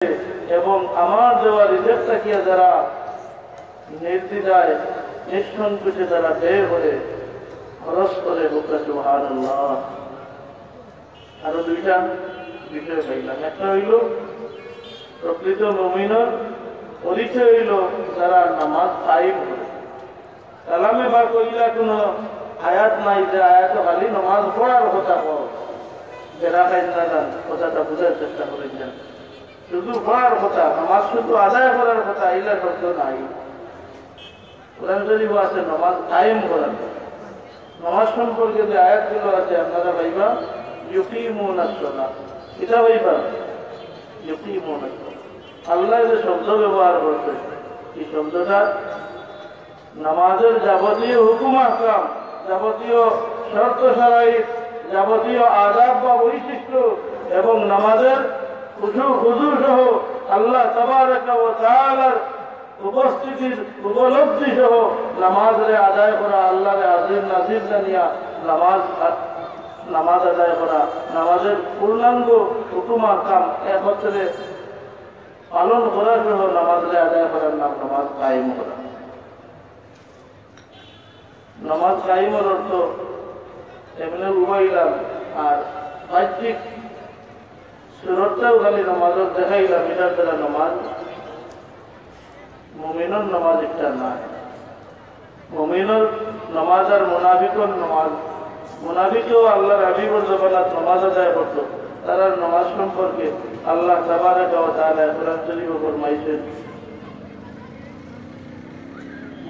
এবং আমার দেওয়া রিজেক্ট তাকিয়ে যারা নির্দ্বিধায় নিঃসংকোচে যারা ব্যয় করে খরচ করে বলতে সুবহানাল্লাহ। আরো দুইটা বিষয় পাইলাম। একটা হইল প্রকৃত মুমিনের পরিচয় হইল যারা নামাজ কায়েম করে। কালামে বা কইলা কোনো আয়াত নাই যে আয়াত খালি নামাজ পড়ার কথা কর, যারা খাই না যান কথাটা বোঝার চেষ্টা করেছেন। শুধু পড়ার কথা, নামাজ শুধু আদায় করার কথা, এইলা শব্দ নাই। কোরআন শরীফ আছে নামাজ কায়েম করার কথা। নামাজ সম্পর্কে যে আয়াতগুলো আছে আপনারা ভাইবা ইউকিমুনাস সালাত, এটা ভাইবা ইউকিমুনাস সালাত। আল্লাহ যে শব্দ ব্যবহার করছে এই শব্দটা নামাজের যাবতীয় হুকুম আহকাম, যাবতীয় শর্ত শারাইত, যাবতীয় আদাব বা বৈশিষ্ট্য এবং নামাজের খুশু সহ আল্লাহ তাবারাকা ওয়া তাআলার উপস্থিতির উপলব্ধি সহ নামাজে আদায় করা, আল্লাহরে হাজির নাজির জানিয়া নামাজ আদায় করা, নামাজের পূর্ণাঙ্গ হুকুম আহকাম একত্রে পালন করা সহ নামাজে আদায় করার নাম নামাজ কায়েম করা। নামাজ কায়েমের অর্থ এমনি উবাইলাম আর বাহ্যিক সুরতটাও খালি নামাজের দেখাইলাম, এটার দ্বারা নামাজ মুমিনের নামাজ একটা না। মুমিনের নামাজ আর মুনাফিকের নামাজ, মুনাফিকেও আল্লাহর হাবিবের জবানাত নামাজ আদায় করত, তার নামাজ সম্পর্কে আল্লাহ তাবারাকা ওয়া তাআলা কোরআন শরীফে ফরমাইছেন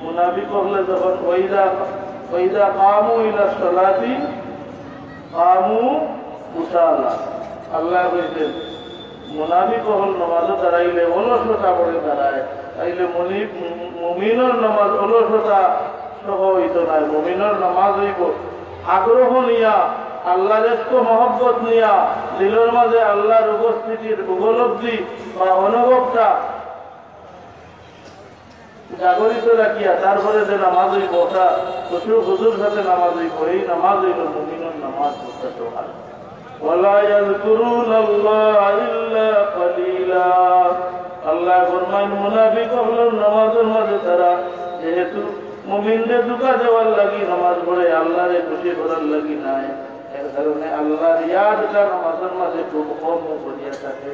মুনাফিক হলে যখন ওয়াইদা কামু ইলা সালাতি কামু কুসালা, আল্লাহ বলছেন মুনাফিক হল নামাজে দাঁড়াইলে অলসতা করে দাঁড়ায়, তাইলে মুমিনের নামাজ অলসতা সহ হইত নাই। মুমিনের নামাজ হইব আগ্রহ নিয়া, আল্লাহর ইশক মহব্বত নিয়া, দিলের মাঝে আল্লাহর উপস্থিতির উপলব্ধি বা অনুভবটা জাগরিত রাখিয়া তারপরে যে নামাজ হইব ওটা প্রচুর হুজুর সাথে নামাজ হইব, এই নামাজ হইল মুমিনের নামাজ। ওয়ালা ইয়াযকুরুনাল্লাহ ইল্লা কালিলা, আল্লাহ ফরমান মুনাফিক হল নামাজের মাঝে তারা যেহেতু মুমিনদের দুঃখা দেওয়ার লাগি নামাজ পড়ে, আল্লাহরে খুশি করার লাগি নাই, এর কারণে আল্লাহর ইয়াদটা নামাজের মাঝে খুব কম করিয়া থাকে।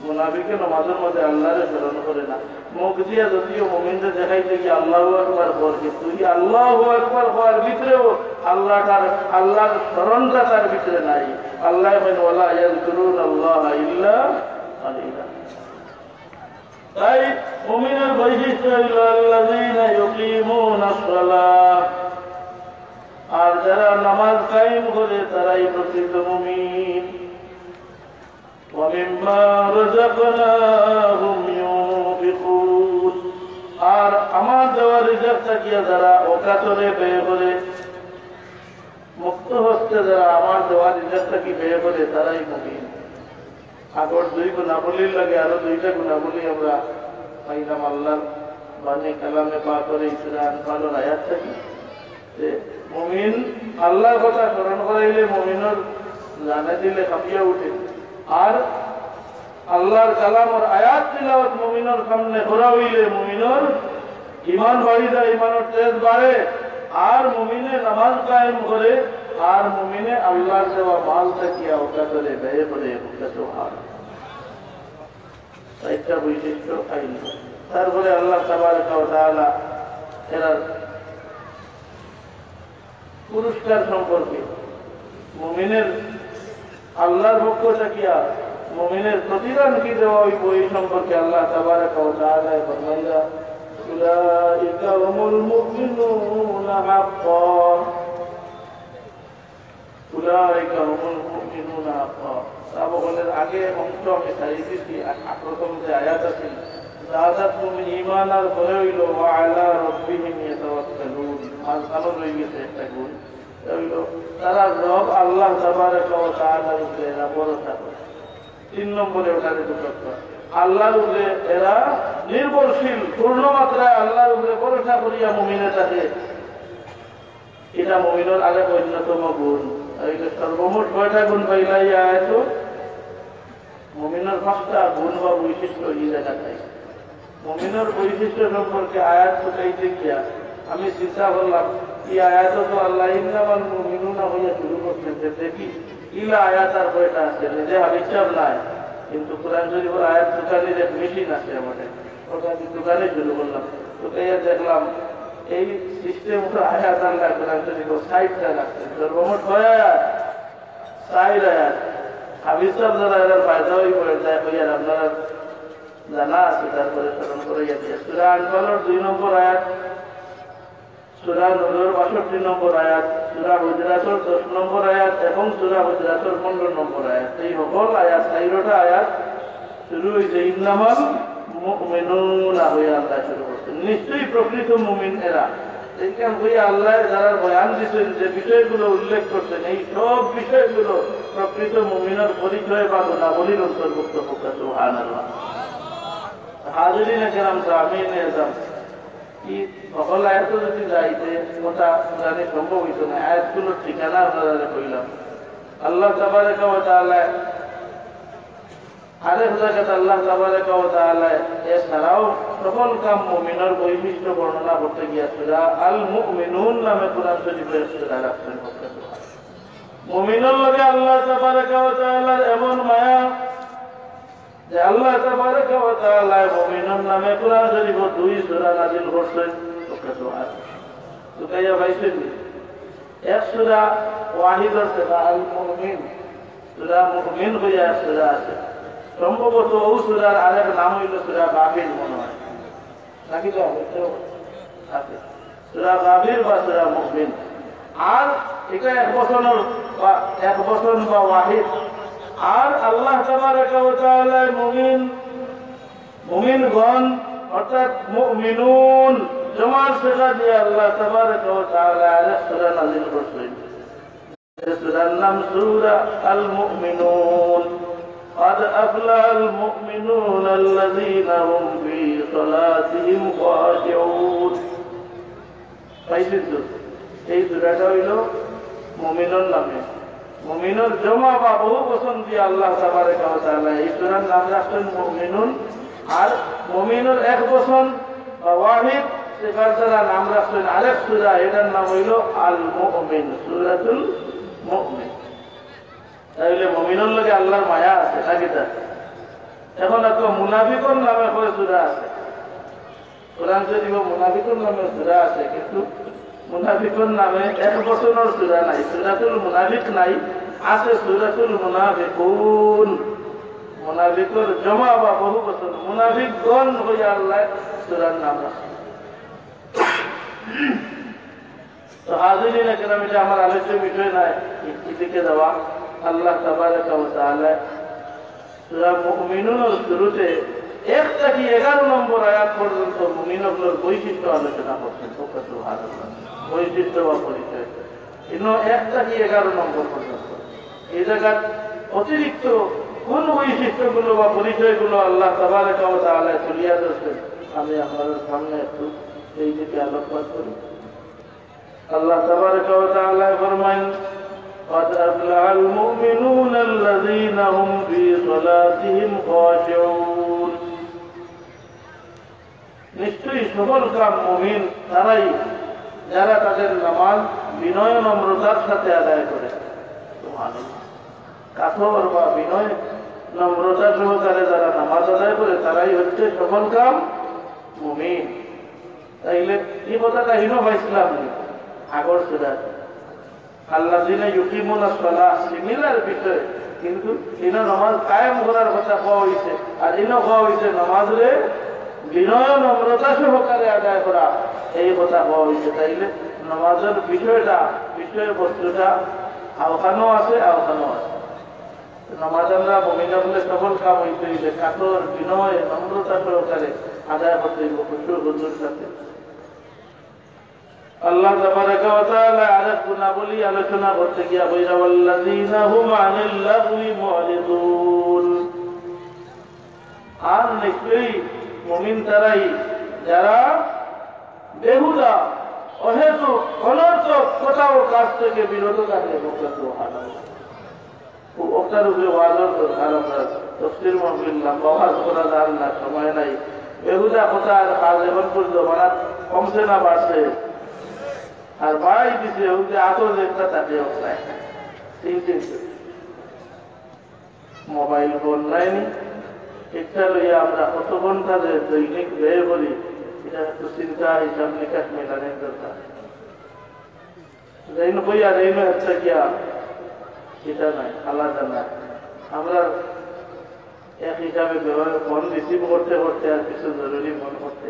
মুনাফিকে নামাজের মধ্যে আল্লাহরে স্মরণ করে না, মুখ দিয়া যদিও মুমিনদের দেখাইতে গিয়ে আল্লাহু আকবার কর, কিন্তু এই আল্লাহু আকবার হওয়ার ভিতরেও আল্লাহর স্মরণটা তার ভিতরে নাই। আল্লাহ বলেন ওয়ালা ইয়াযকুরুনাল্লাহা ইল্লা কালিলা। তাই মুমিনের বৈশিষ্ট্য হইল আল্লাযীনা ইউকিমুনাস সালাহ, আর যারা নামাজ কায়েম করে তারাই প্রকৃত মুমিন। وَمِمَّا رَزَقْنَاهُمْ يُنْفِقُونَ, আর আমার দেওয়া রিজিক থাকিয়া যারা অকাতরে ব্যয় করে, মুক্ত হস্তে যারা আমার দেওয়া রিজিক থাকি ব্যয় করে তারাই মুমিন। আগর দুই গুণাবলীর লাগে আরো দুইটা গুণাবলী আমরা পাইলাম আল্লাহর বাণী কালামে পাক করে ইসরান কালোর আয়াত থাকি যে মুমিন আল্লাহর কথা স্মরণ করাইলে মুমিনের জানে দিলে কাঁপিয়া উঠে, আর আল্লাহর কালামের আয়াত তিলাওয়াত মুমিনের সামনে করা হইলে মুমিনের ঈমান বাড়ি যায়, ঈমানের তেজ বাড়ে, আর মুমিনে নামাজ কায়েম করে, আর মুমিনে আল্লাহর দেওয়া মাল থাকিয়া ওকাতরে ব্যয় করে চারটা বৈশিষ্ট্য পাইল। তারপরে আল্লাহ তাবারাকা ওয়া তাআলা এরা পুরস্কার সম্পর্কে মুমিনের আল্লাহর পক্ষ থাকিয়া মুমিনের প্রতিদান কি দেওয়া হইব এই সম্পর্কে আল্লাহ তাবারাকা ওয়া তাআলা ফরমাইলা উলাইকা হুমুল মুমিনুনা হাক্কান, উলাইকা হুমুল মুমিনুনা হাক্কান। সাহাবাগণের আগে অংশ আমি সারিয়ে দিচ্ছি, প্রথম যে আয়াত আছে যাদাতুম ঈমানার পরে হইল ওয়া আলা রাব্বিহিম ইয়াতাওয়াক্কালুন, মাঝখানে রয়ে গেছে একটা গুণ, তারা রব আল্লাহ তাবারাকা ওয়া তাআলার উপরে এরা ভরসা করে। 3 নম্বরে ওখানে আল্লাহর উপরে এরা নির্ভরশীল, পূর্ণ মাত্রায় আল্লাহর উপরে ভরসা করিয়া মুমিনে থাকে, এটা মুমিনের আগে অন্যতম গুণ। সর্বমোট 6টা গুণ পাইলাই আয়াত মুমিনের 5টা গুণ বা বৈশিষ্ট্য এই জায়গাটাই। মুমিনের বৈশিষ্ট্য সম্পর্কে আয়াত ফুটাইতে গিয়া আমি চিন্তা করলাম, এই আয়াত তো আল্লাহ ইন্নামাল মুমিনুনা হইয়া শুরু করছেন, যে দেখি ইলা আয়াত আর কয়টা আছে, নিজে হিসাব নাই, কিন্তু কোরআন শরীফের আয়াত দোকানের এক মেশিন আছে আমাদের, ওটা আমি দোকানে শুরু করলাম। তো দেখলাম এই সিস্টেম আয়াত আল্লাহ কোরআন শরীফের 60টা রাখছে, সর্বমোট 6 আয়াত, 4 আয়াত। হাবিজ সাহেব যারা এর ফায়দা হয়ে পড়ে যায় হইয়ার আপনারা জানা আছে, তারপরে স্মরণ করে গেছে। সূরা আনফালের 2 নম্বর আয়াত, সূরা নূরের 62 নম্বর আয়াত, সূরা হুজুরাতের 10 নম্বর আয়াত এবং সূরা হুজুরাতের 15 নম্বর আয়াত। এই সকল আয়াত 4টা আয়াত শুরু হয়েছে ইন্নামাল মুমিনুনা হইয়া আল্লাহ শুরু করছেন। নিশ্চয়ই প্রকৃত মুমিন এরা। এইখান হইয়া আল্লাহ যারা বয়ান দিচ্ছেন, যে বিষয়গুলো উল্লেখ করছেন, এই সব বিষয়গুলো প্রকৃত মুমিনের পরিচয় বা গুণাবলীর অন্তর্ভুক্ত হোক। সুবহানাল্লাহ। হাজিরিন কেরাম, সামিঈন এযাম, কি সকল আয়াত যদি যাইতে কথা জানি সম্ভব হইত না। আয়াতগুলোর ঠিকানা আপনারা কইলাম। আল্লাহ তাবারাকা ওয়া তাআলা আরেক জায়গাতে আল্লাহ তাবারাকা ওয়া তাআলা এছাড়াও সকল কাম মুমিনের বৈশিষ্ট্য বর্ণনা করতে গিয়া সূরা আল মুমিনুন নামে কোরআন শরীফের সূরা রাখছেন। মুমিনের লগে আল্লাহ তাবারাকা ওয়া তাআলার এমন মায়া যে আল্লাহ তাবারাকা ওয়া তাআলা মুমিনুন নামে কোরআন শরীফে 2 সূরা নাযিল করছেন। সুকাইয়া ভাইছেন এক সূরা ওয়াহিদ আছে, আল মুমিন, সূরা মুমিন হইয়া সূরা আছে। সম্ভবত ও সূরার আরেক নাম হইল সূরা গাফির মনে হয়, নাকি তো আছে সূরা গাফির বা সূরা মুমিন। আর এটা এক বচন বা ওয়াহিদ। আর আল্লাহ তাবারাকা ওয়া তাআলা মুমিনগণ অর্থাৎ মুমিনুন জমার সিগা দিয়ে আল্লাহ তাবারাকা ওয়া তাআলা আরেক সূরা নাযিল করছেন। সূরার নাম সূরা আল মুমিনুন। قد أفلح المؤمنون الذين هم في صلاتهم خاشعون। এই সূরাটা হইল মুমিনুন নামে। মুমিনুর জমা বা বহু বচন দিয়ে আল্লাহ তাবারাকা ওয়া তাআলা এই সূরার নাম রাখছেন মুমিনুন। আর মুমিনুর এক বচন বা ওয়াহিদ সেটার দ্বারা নাম রাখছেন আরেক সূরা, এটার নাম হইল আল মুমিন, সূরাতুল মুমিন। তাইলে মুমিনুর লগে আল্লাহর মায়া আছে নাকি? তা এখন এত মুনাফিকুন নামে করে সূরা আছে, কোরআন শরীফে মুনাফিকুন নামে সূরা আছে, কিন্তু মুনাফিকুন নামে এক বচনের সূরা নাই, সূরাতুল মুনাফিক নাই, আছে সূরাতুল মুনাফিকুন। মুনাফিকুর জমা বা বহু বচন, মুনাফিকগণ হইয়া আল্লাহ সূরার নাম রাখছে। তো হাজিরিন কেরাম, এটা আমার আলোচ্য বিষয় নাই, এদিকে যাওয়া। আল্লাহ তাবারাকা ওয়া তাআলা সূরা মুমিনুনের শুরুতে 1 থেকে 11 নম্বর আয়াত পর্যন্ত মুমিনগুলোর বৈশিষ্ট্য আলোচনা করছেন। সুবহানাল্লাহ। বৈশিষ্ট্য বা পরিচয় 1 থেকে 11 নম্বর পর্যন্ত। এই জায়গায় অতিরিক্ত কোন বৈশিষ্ট্যগুলো বা পরিচয়গুলো আল্লাহ তাবারাকা ওয়া তাআলা তুলিয়া ধরছেন, আমি আপনাদের সামনে একটু এই দিকে আলোকপাত করি। আল্লাহ তাবারাকা ওয়া তাআলা ফরমান, قد أفلح المؤمنون الذين هم في صلاتهم خاشعون। নিশ্চয়ই সকল কাম মুমিন তারাই যারা তাদের নামাজ বিনয় নম্রতার সাথে আদায় করে। সুবহানাল্লাহ। কাঠোর বা বিনয় নম্রতা সহকারে যারা নামাজ আদায় করে তারাই হচ্ছে সকল কাম মুমিন। তাইলে এই কথাটা হিনো পাইছিলাম আগর সূরা আল্লাযীনা ইউকিমুনাস সালাহ, সিমিলার বিষয়, কিন্তু ইনো নামাজ কায়েম করার কথা কোয়া হইছে, আর ইনো কোয়া হইছে নামাজে বিনয় নম্রতা সহকারে আদায় করা, এই কথা কোয়া হইছে। তাইলে নামাজের বিষয় বস্তুটা আওখানো আছে। নামাজ আমরা মুমিনা বলে সকল কাম হইতে কাতর বিনয় নম্রতা সহকারে আদায় করতে হইব, খুশুর হুজুর সাথে। আল্লাহ তাবারাকা ওয়া তাআলা আরেক গুণাবলী আলোচনা করতে গিয়া বইরা, ওয়াল্লাযীনা হুম আনিল লাগwi মুরিদুন। আর নিশ্চয়ই মুমিন তারাই যারা বেহুদা, অহেতুক, অনর্থক কথা ও কাজ থেকে বিরত থাকে। সুবহানাল্লাহ। ও ওটার উপরে ওয়াজর দরকার। তফসির মাহফিল লম্বা ওয়াজ করা যান না, সময় নাই। বেহুদা কথা আর কাজ এখন পর্যন্ত জমানা কমছে না বাড়ছে, আর বাড়াই দিছে ওই যে আতর একটা তাকে নাই। মোবাইল ফোন নাইনি, একটা লইয়া আমরা কত ঘন্টা যে দৈনিক ব্যয় করি, এটা একটু চিন্তা হিসাব নিকাশ মেলানোর দরকার। যাইন বইয়া যাইন একটা গিয়া এটা নাই, আলাদা নাই। আমরা এক হিসাবে ফোন রিসিভ করতে করতে আর কিছু জরুরি ফোন করতে,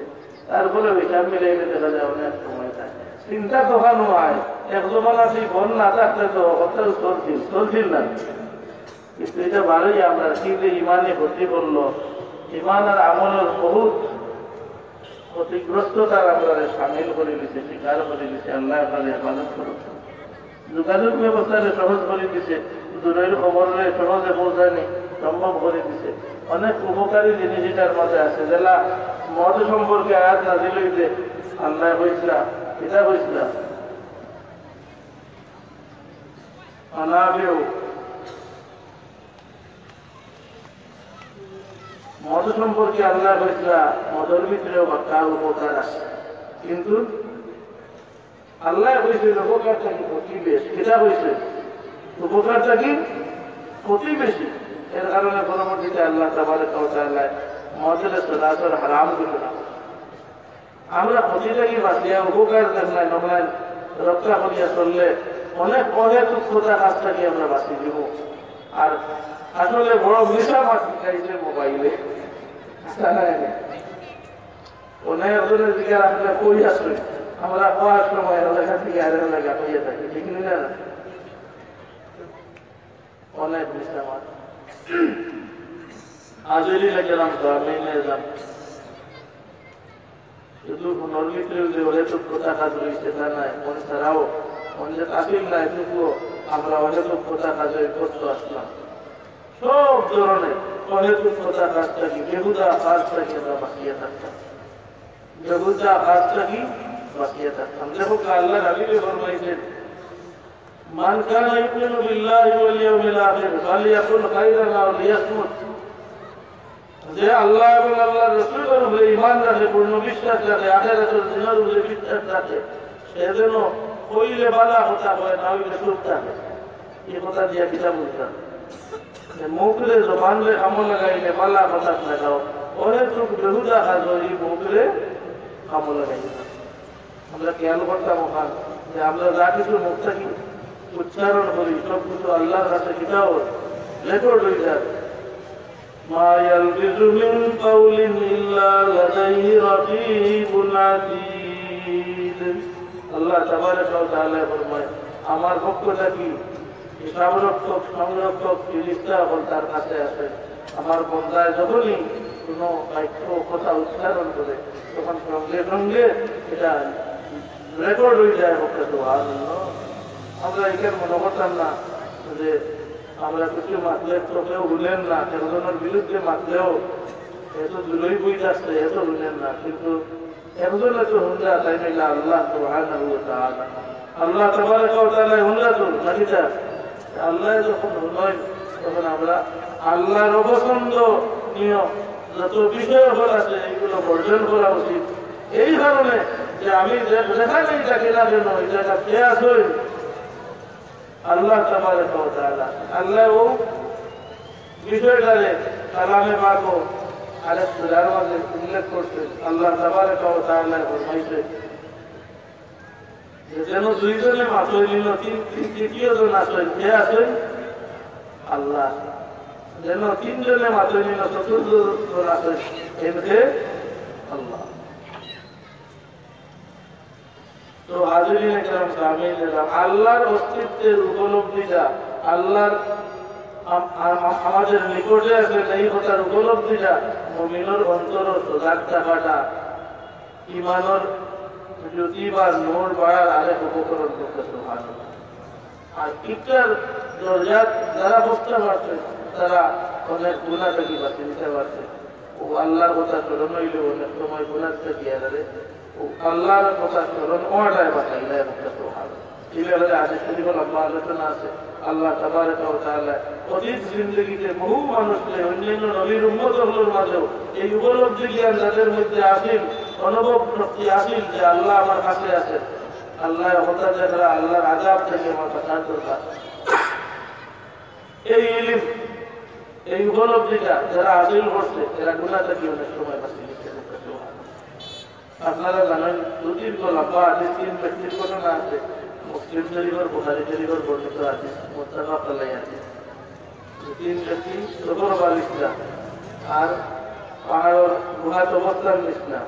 তারপরে হিসাব মিলাইলে দেখা যায় অনেক সময় থাকে। চিন্তা তখন হয় এক জমানা সেই ফোন না থাকলে তো কথা চলছিল না। কিন্তু এটা ভালোই আমরা কি যে ইমানে ভর্তি করলো, ইমান আর আমলের বহুত ক্ষতিগ্রস্ততার আমরা সামিল করে দিচ্ছে, স্বীকার করে দিচ্ছে। আল্লাহ আপনাদের হেফাজত করুন। যোগাযোগ ব্যবস্থাকে সহজ করে দিচ্ছে, দূরের খবরে সহজে পৌঁছায়নি সম্ভব করে দিচ্ছে। অনেক উপকারী জিনিস এটার মধ্যে আছে, যেটা মদ সম্পর্কে আয়াত নাজিল হইতে আল্লাহ হয়েছিল, এটা হয়েছিল অনাবেও মদ সম্পর্কে আল্লাহ হয়েছিল মদের ভিতরেও বাক্কা উপকার আছে, কিন্তু আল্লাহ হয়েছিল উপকারটা কি ক্ষতি বেশি, এটা হয়েছে উপকারটা কি ক্ষতি বেশি। এর কারণে পরবর্তীতে আল্লাহ তাবারকা ওয়া তাআলা মদের সদাচর হারাম করে না। আমরা ক্ষতিটা কি বাঁচিয়া উপকার নাই নয় রক্ষা করিয়া চললে অনেক অহেতুক কথা কাজ থাকি আমরা বাঁচি দিব। আর আসলে বড় মিশা মাছ শিখাইছে মোবাইলে, অনেক একজনের দিকে আসলে কই আসবে, আমরা কোয়ার সময় এলাকা থেকে আর এলাকা হইয়া থাকি, ঠিক না? অনেক মিশা মাছ আজই লাগলাম তো আমি নিলাম শুধু নর্মিত্রেও যে অহেতুক কথা কাজ রয়েছে তা নাই, মন ছাড়াও মনে আসিল না এটুকুও আমরা অহেতুক কথা কাজে করতে আসলাম। সব ধরনের অহেতুক কথা কাজটাকে বেহুদা কাজটাকে আমরা বাঁচিয়ে থাকতাম, বেহুদা কাজটাকে বাঁচিয়ে থাকতাম। দেখো আল্লাহ নবী ফরমাইছেন মান কানা ইউমিনু বিল্লাহি ওয়াল ইয়াউমিল আখির ফালিয়াকুল খায়রান আও লিয়াসমুত। যে আল্লাহ এবং আল্লাহর রাসূলের উপরে ঈমান রাখে, পূর্ণ বিশ্বাস রাখে, আখিরাতের দিনের উপরে বিশ্বাস রাখে, সে যেন কইলে বালা কথা হয় না হইলে চুপ থাকে। এই কথা দিয়া কিতাব বলতাম মুখরে জবানরে আমল লাগাইলে বালা কথা লাগাও, অহেতুক বেহুদা কাজ এই মুখরে আমল লাগাইলে। আমরা খেয়াল করতাম ওখান যে আমরা যা কিছু মুখ থাকি উচ্চারণ করি সব কিছু আল্লাহর কাছে কিতাব রেকর্ড হয়ে যায়। মা ইয়ালফিযু মিন কাওলিন ইল্লা লাদাইহি রাকীবুন আতীদ। আল্লাহ তাবারাকা ওয়া তাআলা ফরমায় আমার পক্ষ থেকে হিসাবরক্ষক সংরক্ষক ফেরেশতা তার কাছে আছে। আমার বান্দায় যখনই কোনো বাক্য কথা উচ্চারণ করে তখন সঙ্গে সঙ্গে এটা রেকর্ড হয়ে যায়। সুবহানাল্লাহ। আমরা এখানে মনে করতাম না যে আমরা কিছু মাতলে তো কেউ ভুলেন না, একজনের বিরুদ্ধে মাতলেও এত দূরই বই আসছে, এত ভুলেন না, কিন্তু একজনে তো হুন্ডা তাই নিলে আল্লাহ সুবহানাহু ওয়া তাআলা, আল্লাহ তাবারাকা ওয়া তাআলা হুন্ডা তো নাকিটা আল্লাহ যখন হুন্ডায় তখন আমরা আল্লাহর অপছন্দ নিয়ম যত বিষয় আছে এইগুলো বর্জন করা উচিত। এই কারণে যে আমি যেখানেই থাকি না কেন এই জায়গা কে আসই আল্লাহ তাবারাকা ওয়া তাআলা, আল্লাহ ও বিষয়টারে কালামে পাক আরেক সুরার মধ্যে উল্লেখ করছে। আল্লাহ তাবারাকা ওয়া তাআলা ফরমাইছে যে যেন দুইজনে মাতই নিল তৃতীয় জন আসেন, কে আসেন? আল্লাহ। যেন তিনজনে মাতই নিল চতুর্থ জন আসেন, এমকে আল্লাহ। তো হাজিরিনে কেরাম সামিল দিলাম আল্লাহর অস্তিত্বের উপলব্ধিটা, আল্লাহর আমাদের নিকটে আছে এই কথার উপলব্ধিটা মুমিনের অন্তর সজাগ থাকাটা ঈমানের জ্যোতি বা নূর বাড়ার আরেক উপকরণ করতে। সুবহানাল্লাহ। আর ইফতার দরজাত যারা বসতে পারছে তারা অনেক গুনাহ থেকে বাঁচিয়ে নিতে পারছে। ও আল্লাহর কথা স্মরণ হইলে অনেক সময় গুনাহ থেকে গিয়ে যাবে, ও আল্লাহর কথা স্মরণ ওটাই বাঁচাইলে। সুবহানাল্লাহ। এইভাবে হাদিস শরীফে লম্বা আলোচনা আছে। আল্লাহ তাবারক ওয়া তাআলা অতীত জিন্দগিতে বহু মানুষকে অন্যান্য নবীর উম্মতগুলোর মাঝেও এই উপলব্ধি জ্ঞান যাদের মধ্যে আসিল, অনুভব শক্তি আসিল যে আল্লাহ আমার কাছে আছেন, আল্লাহ হঠাৎ যারা আল্লাহর আযাব থেকে আমার বাঁচার দরকার, এই ইলম এই উপলব্ধিটা যারা হাসিল করছে এরা গুনাহ থেকে অনেক সময় বাঁচিয়ে নিতে পারে। আপনারা জানেন সুদীর্ঘ লম্বা হাদিস তিন ব্যক্তির ঘটনা আছে। মুসলিম শরীফের, বুখারী শরীফের বর্ণিত হাদিস, মুত্তাফাক আলাইহি হাদিস। তিন ব্যক্তি সফর বালিশরা আর পাহাড়ের গুহাত অবস্থান নিষ্ণা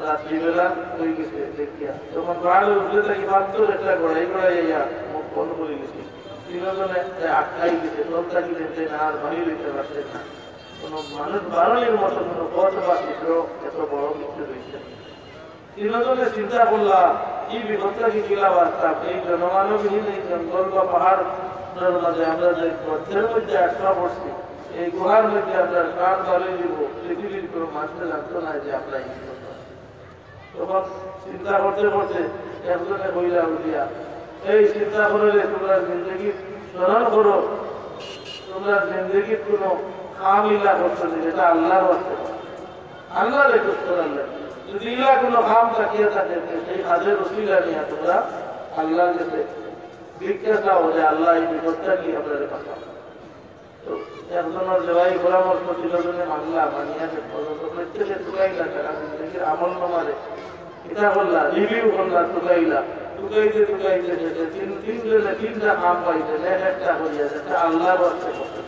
রাত্রিবেলা হয়ে গেছে দেখিয়া, তখন পাহাড়ে উঠলে থাকি মাত্র একটা গড়াই গড়াইয়া মুখ বন্ধ করে গেছে। তিনজনে আটকাই গেছে, লোক থাকি দেখতে না আর বাহির হইতে পারছে না। কোনো মানুষ বাড়ানোর মতো কোনো পথ বা চিত্র এত বড় কিছু রয়েছে। তিনজনে চিন্তা করলাম এই বিপদটা কি গেলা বাঁচতাম, এই জনমানবহীন এই জঙ্গল বা পাহাড়ের মাঝে আমরা যে গর্তের মধ্যে আটকা পড়ছি, এই গুহার মধ্যে আমরা প্রাণ বাড়িয়ে দিব, পৃথিবীর কোনো মানুষকে জানতো না যে আমরা এই বিপদ। তখন চিন্তা করতে করতে একজনে বইলা উঠিয়া, এই চিন্তা করে তোমরা জিন্দগি স্মরণ করো, তোমরা জিন্দগির কোনো খামিলা করছো না, এটা আল্লাহর বাস্তে, আল্লাহ রেখে করার লাগে। যদি ইলা কোনো খাম থাকিয়ে থাকে সেই কাজের উসিলা নিয়ে তোমরা আল্লাহর কাছে ভিক্ষা চাও যে আল্লাহ এই বিপদটা কি আপনাদের পাঠাও। তো একজনের জবাই পরামর্শ ছিল জন্য মানলা মানিয়া প্রত্যেকে টুকাইলা তারা জিন্দগির আমল নামারে এটা করলা, রিভিউ করলা, টুকাইলা টুকাইতে টুকাইতে তিনজনে তিনটা কাম পাইছে, একটা করিয়া যেটা আল্লাহর বাস্তে করতে।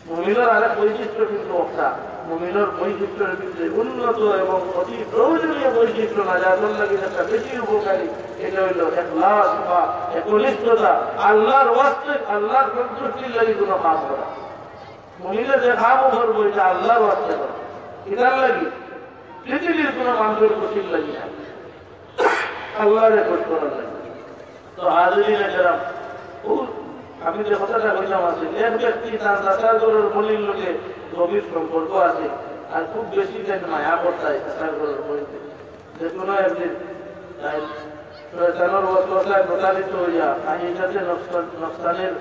মুমিনের আরেক বৈশিষ্ট্য কিন্তু একটা, মুমিনের বৈশিষ্ট্যের ভিতরে উন্নত এবং অতি প্রয়োজনীয় বৈশিষ্ট্য না, যাদের লাগে একটা বেশি উপকারী, এটা হইল ইখলাস বা একনিষ্ঠতা, আল্লাহর ওয়াস্তে আল্লাহর সন্তুষ্টির লাগে কোনো কাজ করা। মুমিনের যে কাম করবো এটা আল্লাহর ওয়াস্তে করা, এটার লাগি পৃথিবীর কোনো মানুষের ক্ষতির লাগি না, আল্লাহর রেকর্ড করার লাগে। তো হাজিরিনে কেরাম, আমি যে কথাটা কইলাম আছে, এক ব্যক্তি তার চাচার ঘরের মলির লোকে গভীর সম্পর্ক আছে আর খুব বেশি দিন মায়া করতায় চাচার ঘরের মলিতে। যে কোনো একদিন শয়তানের ওয়াসওয়াসায় প্রতারিত হইয়া আহিসাতে নকশানের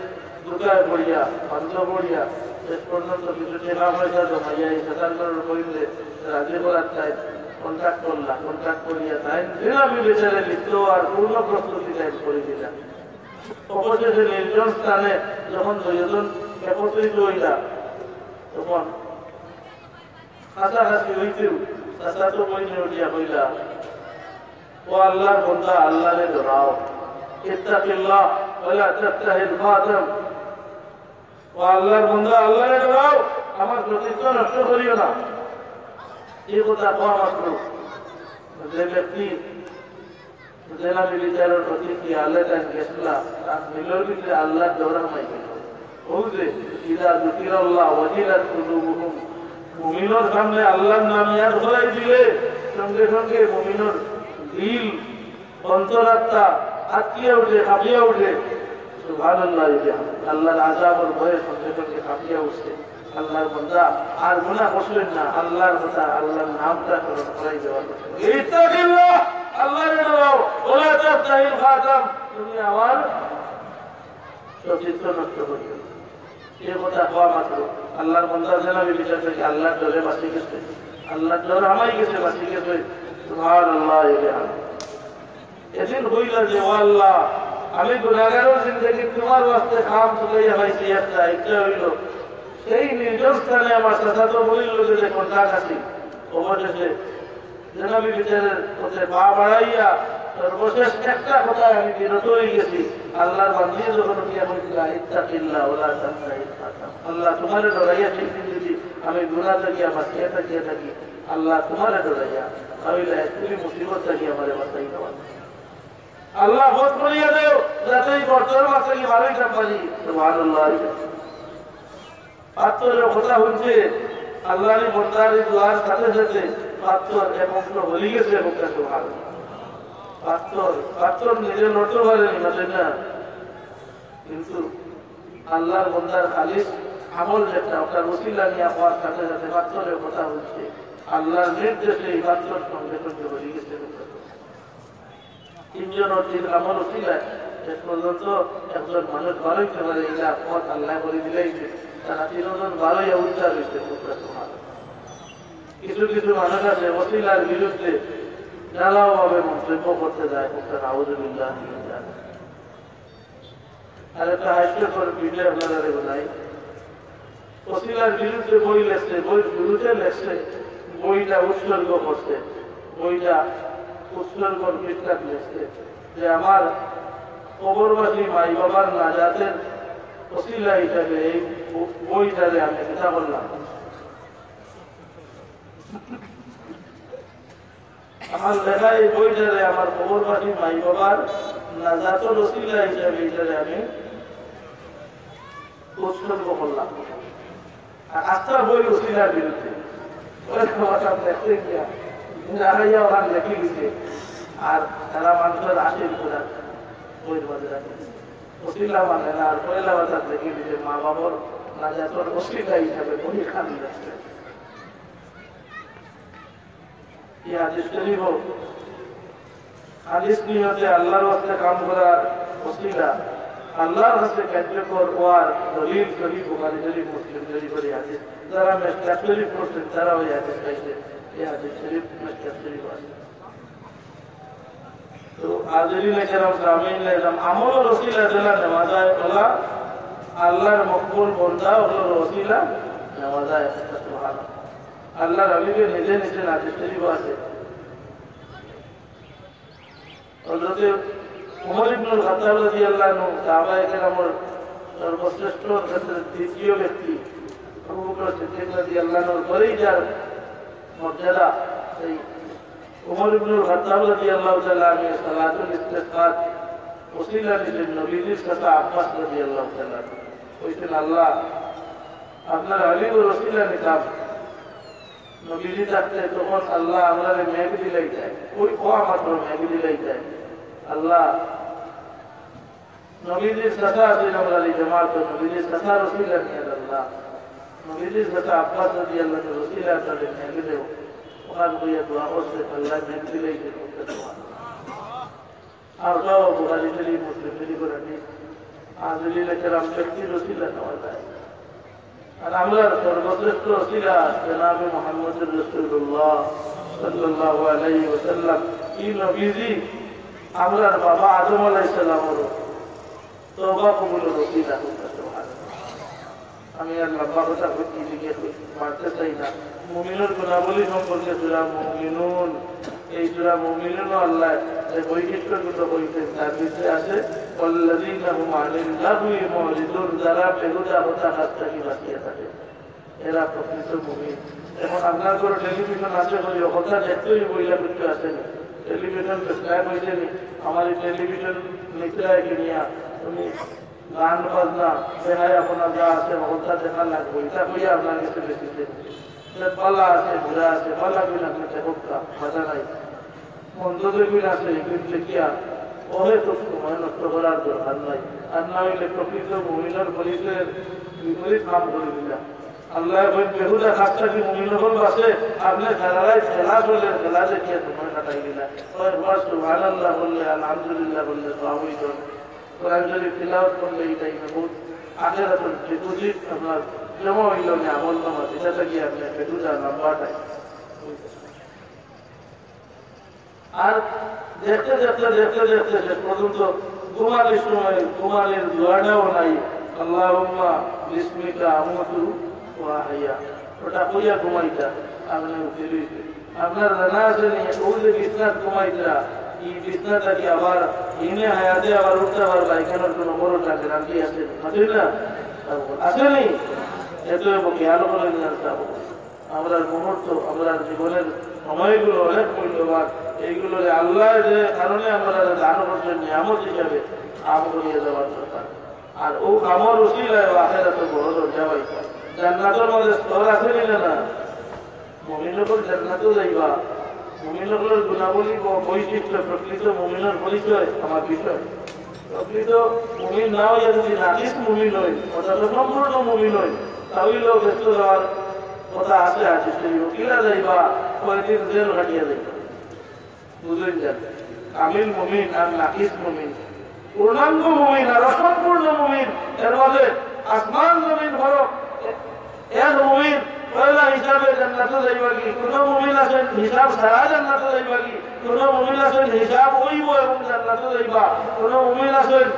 দুটায় পড়িয়া বন্ধ পড়িয়া শেষ পর্যন্ত কিছু টাকা পয়সা জমাইয়া এই চাচার ঘরের মলিতে রাজি করার চাই কন্ট্যাক্ট করলাম। কন্ট্যাক্ট করিয়া তাই আমি বেচারে লিখত আর পূর্ণ প্রস্তুতি তাই করে দিলাম। অবশেষে নির্জন স্থানে যখন দুইজন একত্রিত হইলা তখন কাছাকাছি হইতেও চাচা তো বইনে উঠিয়া হইলা, ও আল্লাহর বন্দা, আল্লাহরে ধরাও, ইত্তাকিল্লাহ ওয়ালা তাত্তাহিল খাতাম, ও আল্লাহর বন্দা, আল্লাহরে ধরাও, আমার প্রতিজ্ঞা নষ্ট করিও না। এই কথা কোয়া মাত্র যে ব্যক্তি জেনাবি বিচারের প্রতিক্রিয়া আল্লাহ তাই গেছিলাম তার মিলর ভিতরে আল্লাহ দৌড়ামাই গেল। বুঝলে ইদা যুকিরাল্লাহ ওয়াজিলাত কুলুবুহুম, মুমিনের সামনে আল্লাহর নাম ইয়াদ করাই দিলে সঙ্গে সঙ্গে মুমিনের দিল, অন্তরাত্মা আটকিয়ে উঠে, কাঁপিয়ে উঠে। সুবহানাল্লাহ, আল্লাহর আযাবের ভয়ে সঙ্গে সঙ্গে কাঁপিয়ে উঠছে। আল্লাহর বান্দা আর গুনাহ করলেন না, আল্লাহর কথা, আল্লাহর নামটা স্মরণ করাই দেওয়ার কথা। ইত্তাকিল্লাহ, আল্লাহরে ডরাও, ওয়ালা তাত্তাহিল খাতাম, তুমি আমার সতীত্ব নষ্ট করিও। এই কথা কোয়া মাত্র আল্লাহর বান্দা জেনাবি বিচার থেকে আল্লাহর ডরে বাঁচি গেছে, আল্লাহর ডর আমাই গেছে, বাঁচি গেছে। সুবহানাল্লাহ। এদিন হইল যে ও আল্লাহ, আমি গুনাহগারের জিন্দগি তোমার ওয়াস্তে কাম চলাইয়া পাইছি একটা হইল সেই নির্জন স্থানে আমার চাচাতো বলির লোকে যে কন্ট্যাক্ট আছে। অবশেষে জেনাবি বিচারের পথে পা বাড়াইয়া সর্বশেষ একটা কথায় আমি বিরত হয়ে গেছি। আল্লাহর বান্দিয়ে যখন উঠিয়া বলছিল ইত্তাকিল্লাহ ওয়ালা তাত্তাহিল খাতাম, আল্লাহ তোমারে ডরাইয়া ঠিক দিন যদি আমি গুনাহ থাকিয়া বাঁচিয়া থাকিয়া থাকি, আল্লাহ তোমারে ডরাইয়া তাহলে তুমি মুসিবত থাকি আমারে বাঁচাই দেওয়া, আল্লাহ বোধ করিয়া দেও যাতে এই বর্তমান বাঁচাই ভালোই পারি। সুবহানাল্লাহ। পাত্রের কথা হচ্ছে আল্লাহর বন্দারি দোয়ার সাথে সাথে পাত্র একমাত্র বলি গেছে। পাত্র নিজে নষ্ট পারেনি না, কিন্তু আল্লাহর বন্দার খালিস আমল যেটা ওটার ওসিলা নিয়ে হওয়ার সাথে সাথে পাত্রের কথা হচ্ছে আল্লাহর নির্দেশে এই পাত্র সঙ্গে সঙ্গে বলি গেছে। তিনজন অর্জিত আমার উচিলায় শেষ পর্যন্ত একজন মানুষ ভালো হইতে পারে এটা পথ আল্লাহ করে দিলেই তারা তিনজন ভালোই উচ্চার হইতে কিছু কিছু মানুষ আছে ওসিলার বিরুদ্ধে জ্বালাও ভাবে মন্তব্য করতে যায় আউযুবিল্লাহ আর একটা হাস্যকর ভিডিও আপনারা বলাই ওসিলার বিরুদ্ধে বই লেখছে বই বিরুদ্ধে লেখছে বইটা উৎসর্গ করছে বইটা উৎসর্গ পৃষ্ঠা লেখছে যে আমার কবরবাসী মাই বাবার নাজাতের ওসিলা হিসাবে এই বইটারে আমি চিন্তা করলাম আমার লেখা এই বইটারে আমার কবরবাসী মাই বাবার নাজাতের ওসিলা হিসাবে এটারে আমি উৎসর্গ করলাম আর আস্থা বই ওসিলার বিরুদ্ধে লেখে দিচ্ছে আর তারা মানুষের আসে বইয়ের মাঝে রাখে ওসিলা মানে না আর পয়লা বাজার লেখে দিচ্ছে মা বাবার নাজাতের ওসিলা হিসাবে বই খালি রাখছে হাদিস শরীফ হাদিস নিয়তে আল্লাহর ওয়াস্তে কাম করার ওসিলা আল্লাহর কাছে কার্যকর হওয়ার দলিল শরীফ বুখারী শরীফ মুসলিম শরীফের হাদিস যারা মেশকাত শরীফ পড়ছেন তারা ওই হাদিস পাইছে এই হাদিস শরীফ মেশকাত শরীফ আছে তো হাজিরিন কেরাম সামিন নেজাম আমল ওসিলা দিলা নেওয়াজায় বলা আল্লাহর মকবুল বন্দা হলো ওসিলা নেওয়াজায় সুবহানাল্লাহ আল্লাহর হাবিবের নিজে নিজে হাদিস শরীফ আছে হযরত উমর ইবনুল খাত্তাব রাদিয়াল্লাহু আনহু সাহাবায়ে কেরামের সর্বশ্রেষ্ঠ ক্ষেত্রে দ্বিতীয় ব্যক্তি আবু বকর সিদ্দিক রাদিয়াল্লাহু আনহুর পরেই যার মর্যাদা সেই উমর ইবনুল খাত্তাব রাদিয়াল্লাহু তাআলা আনহু সালাতুল ইস্তিসকাত ওসিলা দিলেন নবীজির সাথে আব্বাস রাদিয়াল্লাহু তাআলা কইতেন আল্লাহ আপনার হাবিবের ওসিলা নিতাম নবীজি থাকতে তখন আল্লাহ আমরা মেঘ দিলাই যায় ওই মাত্র মেঘ দিলাই যায় আল্লাহ নবীজির সাথে আছে আমরা জামাত নবীজির সাথে ওসিলা নিয়ে আল্লাহ নবীজির সাথে আব্বাস রাদিয়াল্লাহু আনহু ওসিলা আপনাদের মেঘ দেও ওনার বইয়া দোয়া করছে আল্লাহ মেঘ দিলাই যায় আর তাও বুখারী শরীফ মুসলিম শরীফের হাদিস হাজিরিন কেরাম ব্যক্তির ওসিলা নেওয়া যায় আর আমরা সর্বশ্রেষ্ঠ ওসিলা জনাবে মুহাম্মদুর রাসূলুল্লাহ সাল্লাল্লাহু আলাইহি ওয়াসাল্লাম এই নবীজি আমরার বাবা আদম আলাইহিস সালামের তওবা কবুলের ওসিলা আমি আর লম্বা কথা বলতে গিয়ে মারতে চাই না মুমিনের গুণাবলী সম্পর্কে সূরা মুমিনুন এই সূরা মুমিনুন আল্লাহ যে বৈশিষ্ট্যগুলো বলছেন তার ভিতরে আছে ওয়াল্লাযীনা হুম আনিল লাগwi মুরিদুন যারা বেহুদা হতা কাজ থেকে বাঁচিয়ে থাকে এরা প্রকৃত মুমিন এখন আপনার কোনো টেলিভিশন আছে বলে কথা দেখতেই বইলা করতে আসেনি টেলিভিশন প্রেসক্রাইব হয়েছেনি আমার এই টেলিভিশন মিত্রায় কিনিয়া তুমি গান বাজনা দেখায় আপনার যা আছে কথা দেখা লাগবে এটা কইয়া আপনার কাছে বেশিতে পাল্লা আছে ঘোরা আছে পাল্লা কিনা আপনার হোকা বাধা নাই মন্ত্রে কিনা আছে লিখিয়া ওহে তো সময় নষ্ট করার দরকার নাই আর না হইলে প্রকৃত মহিলার পরিচয়ের বিপরীত কাম করে দিলাম আল্লাহ বেহুদা খাসটা কি মুমিনগর আছে আপনি খেলায় খেলা চলে খেলা দেখিয়ে সময় কাটাই দিলা সুবহানাল্লাহ বললে আলহামদুলিল্লাহ বললে সবই জন কোরআন শরীফ তিলাওয়াত করলে এটাই বহুত আখিরাতুল ডিপোজিট আপনার জমা হইল না আমল নামা এটা থেকে আপনি বেহুদা নাম্বারটাই আর দেখতে দেখতে দেখতে দেখতে শেষ পর্যন্ত ঘুমালির সময় ঘুমালির দোয়াটাও নাই আল্লাহুম্মা বিসমিকা আমুতু ওয়া আহইয়া ওটা কইয়া ঘুমাইতা আপনি উঠে আপনার জানা আছে নি ওই যে বিছনাত ঘুমাইতা এই বিছনাটাকে আবার ইনে হায়াতে আবার উঠতে পারবা এখানের কোনো বড় লাগে না কি আছে না আসেনি এত খেয়াল করে নিয়ে আমরা মুহূর্ত আমরা জীবনের সময়গুলো অনেক মূল্যবান এইগুলো আল্লাহ যে কারণে আমরা দান করছেন নিয়ামত হিসাবে কাম করিয়ে দেওয়ার দরকার আর ও কামর উসিলায় আখেরাত বড় দরজা পাইবা জান্নাতের মধ্যে স্তর আছে না মুমিনগর জান্নাতেও যাইবা মুমিনগরের গুণাবলী বৈশিষ্ট্য প্রকৃত মুমিনের পরিচয় আমার বিষয় প্রকৃত মুমিন না হইয়া যদি নাকিস মুমিন হয় অর্থাৎ সম্পূর্ণ মুমিন হয় তাহলেও ব্যস্ত যাওয়ার কথা আছে আছে সেই উকিলা যাইবা কয়েকদিন জেল ঘাটিয়া যাইবা বুঝলেন যান কামিল মুমিন আর নাকিস মুমিন, পূর্ণাঙ্গ মুমিন আর অসম্পূর্ণ মুমিন, এর মাঝে আসমান জমিন ফরক। এক মুমিন পয়লা হিসাবে জান্নাতে যাইবা কি, কোন মুমিন আছেন হিসাব ছাড়া জান্নাতে যাইবা কি, কোন মুমিন আছেন হিসাব হইব এবং জান্নাতে যাইবা, কোন মুমিন আছেন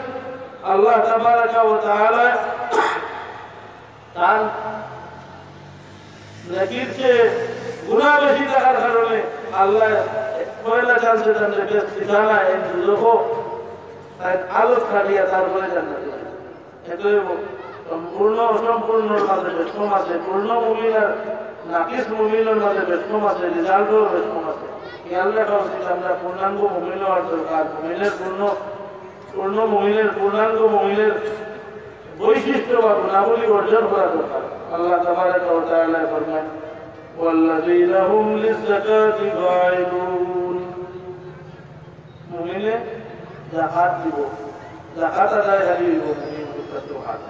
আল্লাহ তাবারাকা ওয়া তাআলা তার নেকির চেয়ে গুনাহ বেশি থাকার কারণে আল্লাহ পয়লা চান্সে জান্নাতে ঠিকানা এই দুজো তাই আলো খালিয়া তারপরে জান্নাতে যাবে। এতই সম্পূর্ণ অসম্পূর্ণর মাঝে বেশম আছে, পূর্ণ মুমিন আর নাকিস মুমিনের মাঝে বেশম আছে, রেজাল্টও বেশম আছে। খেয়াল রাখা উচিত আমরা পূর্ণাঙ্গ মুমিন হওয়ার দরকার। মুমিনের পূর্ণ মুমিনের পূর্ণাঙ্গ মুমিনের বৈশিষ্ট্য বা গুণাবলী অর্জন করা দরকার। আল্লাহ তাবারাকা ওয়া তাআলা ফরমান ওয়াল্লাযীনা হুম লিয-যাকাতি ফাঈলুন, মুমিনে যাকাত দিব, যাকাত আদায় করিব মুমিন কতহাত।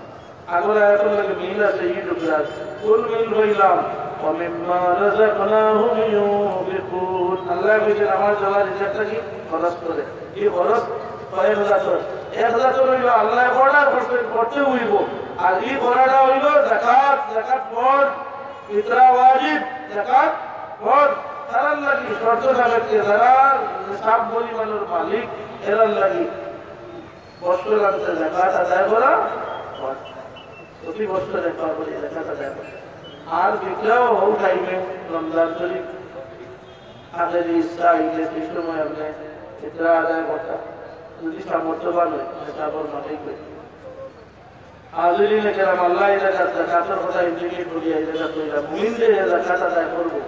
আগের আয়াতের লাগে মিল আছে এই টুকরা, কোন মিল হইলাম ওয়া মিম্মা রাযাকনাহুম ইউনফিকুন। আল্লাহ বলেন আমার যাওয়ার রিজিকটা কি খরচ করে, এই খরচ কয়েক হাজার, 1000 হইল আল্লাহ অর্ডার করতে হইব, আর এই অর্ডারটা হইল যাকাত। যাকাত ফরজ, ফিতরা ওয়াজিব, যাকাত ফরজ। তার লাগি শর্ত সাপেক্ষে যারা নিসাব পরিমাণের মালিক এর লাগি বছর আনতে যাকাত আদায় করা ফরজ, প্রতি বছর একবার করে যাকাত আদায় করা। আর ফিতরাও হোক টাইমে রমজান শরীফ আগের ইচ্ছা হইলে সেই সময় আপনি ফিতরা আদায় করতা, যদি সামর্থ্যবান হয় তারপর মাঠেই করি। হাজিরিনে কেরাম আল্লাহ এই জায়গার যাকাতের কথা ইন্ডিকেট করিয়া এই জায়গা কইলাম মুমিনদের যাকাত আদায় করবো।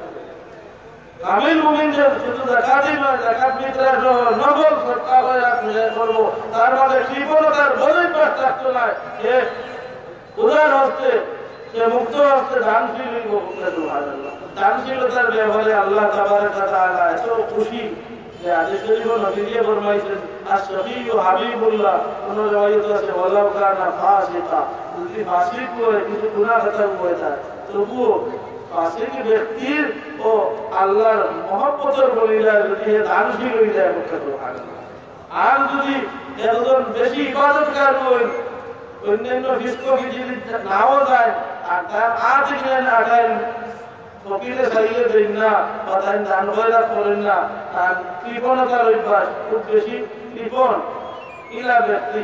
কামিল মুমিনদের শুধু যাকাতই নয়, যাকাত ফিতরা সহ নগদ সদকা করে আদায় করবো। তার মাঝে কৃপণতার বৈধ থাকতো না, সে উদার হস্তে, সে মুক্ত হস্তে দানশীল হইব। সুবহানাল্লাহ, দানশীলতার ব্যবহারে আল্লাহ তাবারাকা ওয়া তাআলা এত খুশি যে আদেশ শরীফ নবী দিয়ে ফরমাইছেন আশ-শাফিউ হাবিবুল্লাহ। কোন riwayat আছে ওয়ালাউ কানা ফাসিকা, যদি ফাসিক হয় কিছু গুনাহ কথা হয় তার, তবুও ফাসিক ব্যক্তির ও আল্লাহর মহব্বতের বলিলা যদি দানশীল হয়ে যায়। সুবহানাল্লাহ। আর যদি একজন বেশি ইবাদতকার হয়, অন্যান্য ফিস্ক যদি নাও যায়, আর তার আজীবন আগায় ফকিরে চাইলে দেন না বা তাই দান খয়রাত করেন না, আর কৃপণতার অভ্যাস খুব বেশি কৃপণ ইলা ব্যক্তি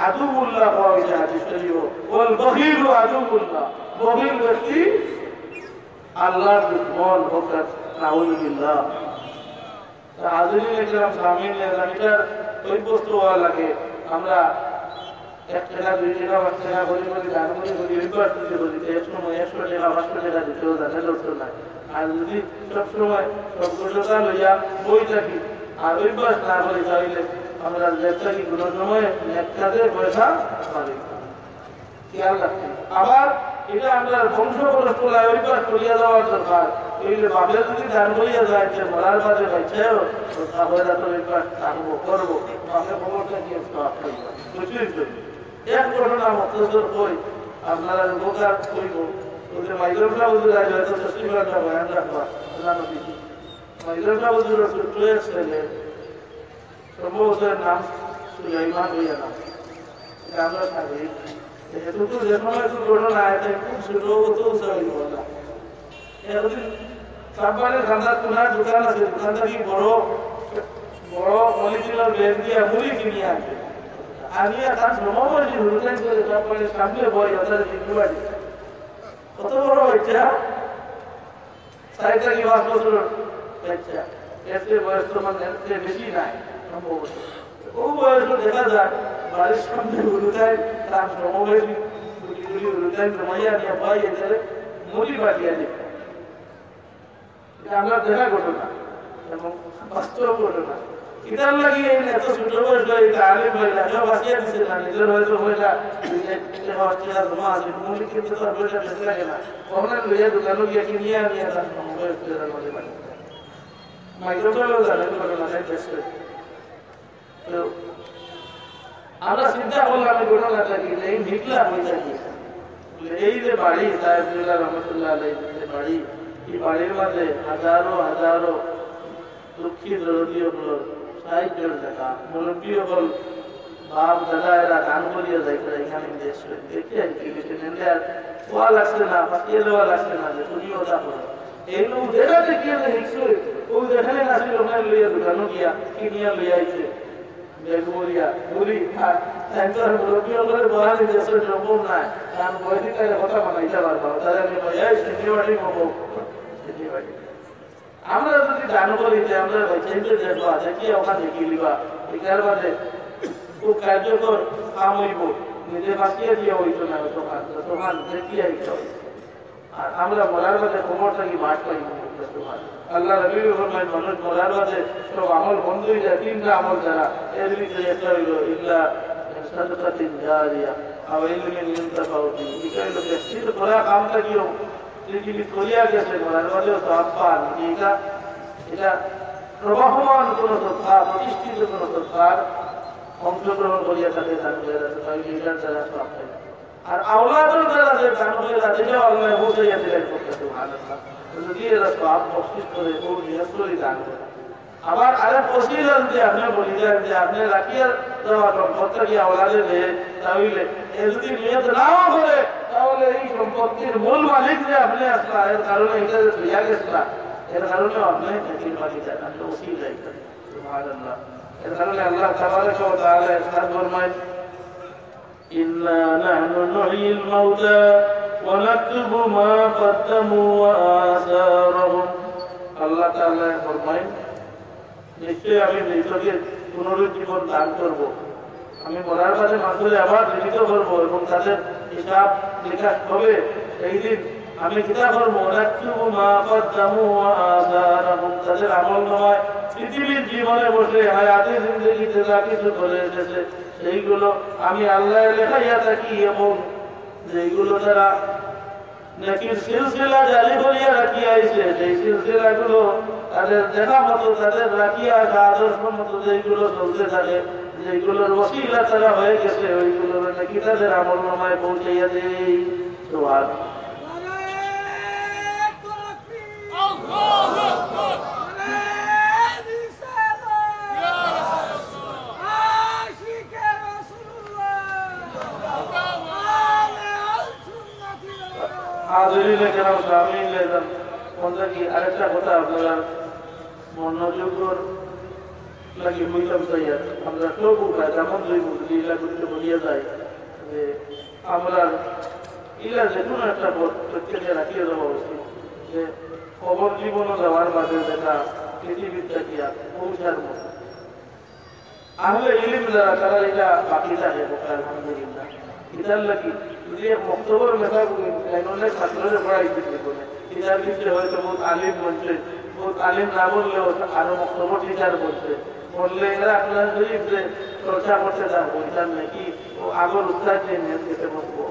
আদুবুল্লাহ পাওয়া গেছে হাদিস শরীফ, ওয়াল বখিলু আদুবুল্লাহ, বখিল ব্যক্তি আল্লাহর দুশমন। হঠাৎ নাউযুবিল্লাহ। হাজিরিন ইকরাম সামিন এটার ওই বস্তু হওয়া লাগে। আমরা 1 টাকা 2 টাকা 5 টাকা করে দান করি, অভ্যাস দিতে বলি এক সময় 100 টাকা 500 টাকা দিতেও জানে দরকার নাই। আর যদি সবসময় সবটা লইয়া বই থাকি আর অভ্যাস না করি তাহলে আমরা লেপটাকি কোনো সময় নেকটাতে পয়সা পারি। খেয়াল রাখছি। আবার এটা আমরা বংশপরম্পরায় অভ্যাস করিয়া দেওয়ার দরকার। এইলে বাপে যদি দান করিয়া যায় যে মরার বাদে বাচ্চাও তাহলে তো অভ্যাস থাকবো করবো, বাপে খবরটা কি বুঝলেন তো। এক ঘটনা মতজর কই আপনারা উপকার করিব, ওদের মাইজরটা বুঝে যায় হয়তো সত্যিকারটা বয়ান রাখবা জানো কি। মাইজরটা বুঝে ছোট্ট এক ছেলে, সম্ভবত নাম সুলাইমান হইয়া নাম, এটা আমরা থাকি। এটুকু যে সময় একটু ঘটনা এটা খুব ছোট হতো না। একদিন সাববানের খান্দার কোনার দোকান আছে, দোকানটা কি বড় বড় মলিচিলার ব্যাগ দিয়ে মুড়ি কিনে আনছে। আনিয়া তার জমাবাজি হুলকাই করে সাববানের সামনে বই ওদের কিনতে পারি। কত বড় বাচ্চা, 4 কি 5 বছর বাচ্চা, এর বয়স তো মানে এর বেশি নাই সম্ভবত। ও বয়স দেখা যায় বাড়ির সামনে হুলকাই তার জমাবাজি গুলি হুলকাই জমাইয়া নিয়ে ভাই এদের মুড়ি বাটিয়া দিবে। এটা আমরা দেখা ঘটনা এবং বাস্তব ঘটনা। এটার লাগে এত ছোট বয়স এটা আলিম হইলা কেউ বাঁচিয়ে দিচ্ছে না, নিজের হয়তো হইলা জমা আছে মুড়ি কিন্তু তার পয়সা বেশি লাগে না, ওখানে লইয়া দোকানে গিয়ে কিনিয়ে আনিয়ে তার মধ্যে পারে মাইক্রোফোনও জানেন ঘটনাটাই বেশি। তো আমরা চিন্তা করলাম এই ঘটনাটা কি এই নিকলা হয়ে থাকে। এই যে বাড়ি সাহেবুল্লাহ রহমতুল্লাহ আলাই যে বাড়ি, এই বাড়ির মাঝে হাজারো হাজারো দুঃখী দরদীয় সাহায্যের দেখা মুরব্বী হল বাপ দাদা এরা দান করিয়া যাইতে এখানে দেখে হওয়া লাগছে না পাঠিয়ে দেওয়া লাগছে না যে তুমি ওটা করো এইগুলো যেটা দেখিয়ে দেখছই ওই যেখানে নাসির ওখানে লইয়া দোকানো গিয়া কিনিয়া লইয়া আইছে বেগুরিয়া গুলি একজন মুরব্বী হলের বলা নিজস্ব সম্ভব নাই কারণ বৈদিক কথা মানাইতে পারবো তাহলে আমি সিন্ধিবাড়ি হবো সিন্ধিবাড়ি আমরা যদি দান করি যে আমরা চাইতে দেখবা দেখি ওখানে দেখি লিবা এটার বাদে খুব কার্যকর কাম হইব নিজে বাঁচিয়ে দিয়ে হইতো না তোমার দেখিয়ে হইতো আর আমরা মরার বাদে খবর থাকি মাঠ পাইব আল্লাহ রবি ফরমায় মানুষ মরার বাদে সব আমল বন্ধ হয়ে যায় তিনটা আমল যারা এর ভিতরে একটা হইল ইল্লা সাদকাতিন জারিয়া আও ইলমিন ইনতাফাউতি এটা হইল ব্যক্তির করা কামটা কি পৃথিবী করিয়া গেছে মরার বাদেও তো আপ্পান এটা প্রবাহমান কোন তথ্যা প্রতিষ্ঠিত কোন তথ্যার অংশগ্রহণ করিয়া থাকে এটার দ্বারা প্রাপ্ত আর আওলাদের দ্বারা যে দান হয়ে যাচ্ছে সেটাও আল্লাহ বুঝাইয়া দিলেন করতে যদি এরা সব মস্তিষ্ক করে ও নিয়ন্ত্রণই দান করে আবার আরেক অসিলান যে আপনি বলিলেন যে আপনি রাখিয়া দেওয়া সম্পদটা কি আওলাদে দেয় তাহলে এ যদি নিয়ত নাও করে তাহলে এই সম্পত্তির মূল মালিক যে আপনি আসলা এর কারণে এটা যে ধুইয়া গেছলা এর কারণে আপনি একই মালিক আপনি ওসিল যাইতেন সুবহানাল্লাহ এর কারণে আল্লাহ তাবারাকা ওয়া তাআলা ইরশাদ ফরমায় ইন্না নাহনু নুহয়িল মাউতা ওয়া নাকতুবু মা কদ্দামু ওয়া আসারহুম আল্লাহ তাআলা ফরমায় নিশ্চয়ই আমি মৃতকে পুনরুজ্জীবন দান করব আমি মরার বাদে মানুষের আবার জীবিত করবো এবং তাদের হিসাব নিকাশ হবে এই দিন আমি কিতা করবো তাদের আমল নয় পৃথিবীর জীবনে বসে হায়াতে জিন্দগিতে যা কিছু করে এসেছে সেইগুলো আমি আল্লাহ লেখাইয়া থাকি এবং যেইগুলো তারা নেকির সিলসিলা জারি করিয়া রাখিয়া আইছে সেই সিলসিলাগুলো তাদের দেখা মতো তাদের রাখিয়া আসা আদর্শ মতো যেইগুলো চলতে থাকে যেগুলোর ওসিলা তারা হয়ে গেছে ওইগুলোর নাকি তাদের আমল নামায় পৌঁছাইয়া দেই সুবহানাল্লাহ হাজিরিনে কেরাম সামিন লেজাম কোনটা কি আরেকটা কথা আপনারা মনোযোগর লাগি বইলাম তাইয়া আমরা সব উপায় যেমন দুই বুদ্ধি ইলা করতে বলিয়া যায় যে আমরা ইলা যে কোনো একটা প্রত্যেকে রাখিয়ে দেওয়া উচিত যে খবর জীবনও যাওয়ার বাদে দেখা পৃথিবীর থাকিয়া পৌঁছার মতো আসলে ইলিম যারা তারা এটা বাকি থাকে আলহামদুলিল্লাহ এটার লাগি যদি বক্তব্যের মেধা অনেক ছাত্রদের পড়াইতে বলে এটার ভিতরে হয়তো বহুত আলিম বলছে বহুত আলিম না বললেও আরো বক্তব্য টিচার বলছে বললে এরা আপনার যদি চর্চা করতে থাকবো এটার নাকি ও আগর উত্তার দিয়ে নিয়ে খেতে বসবো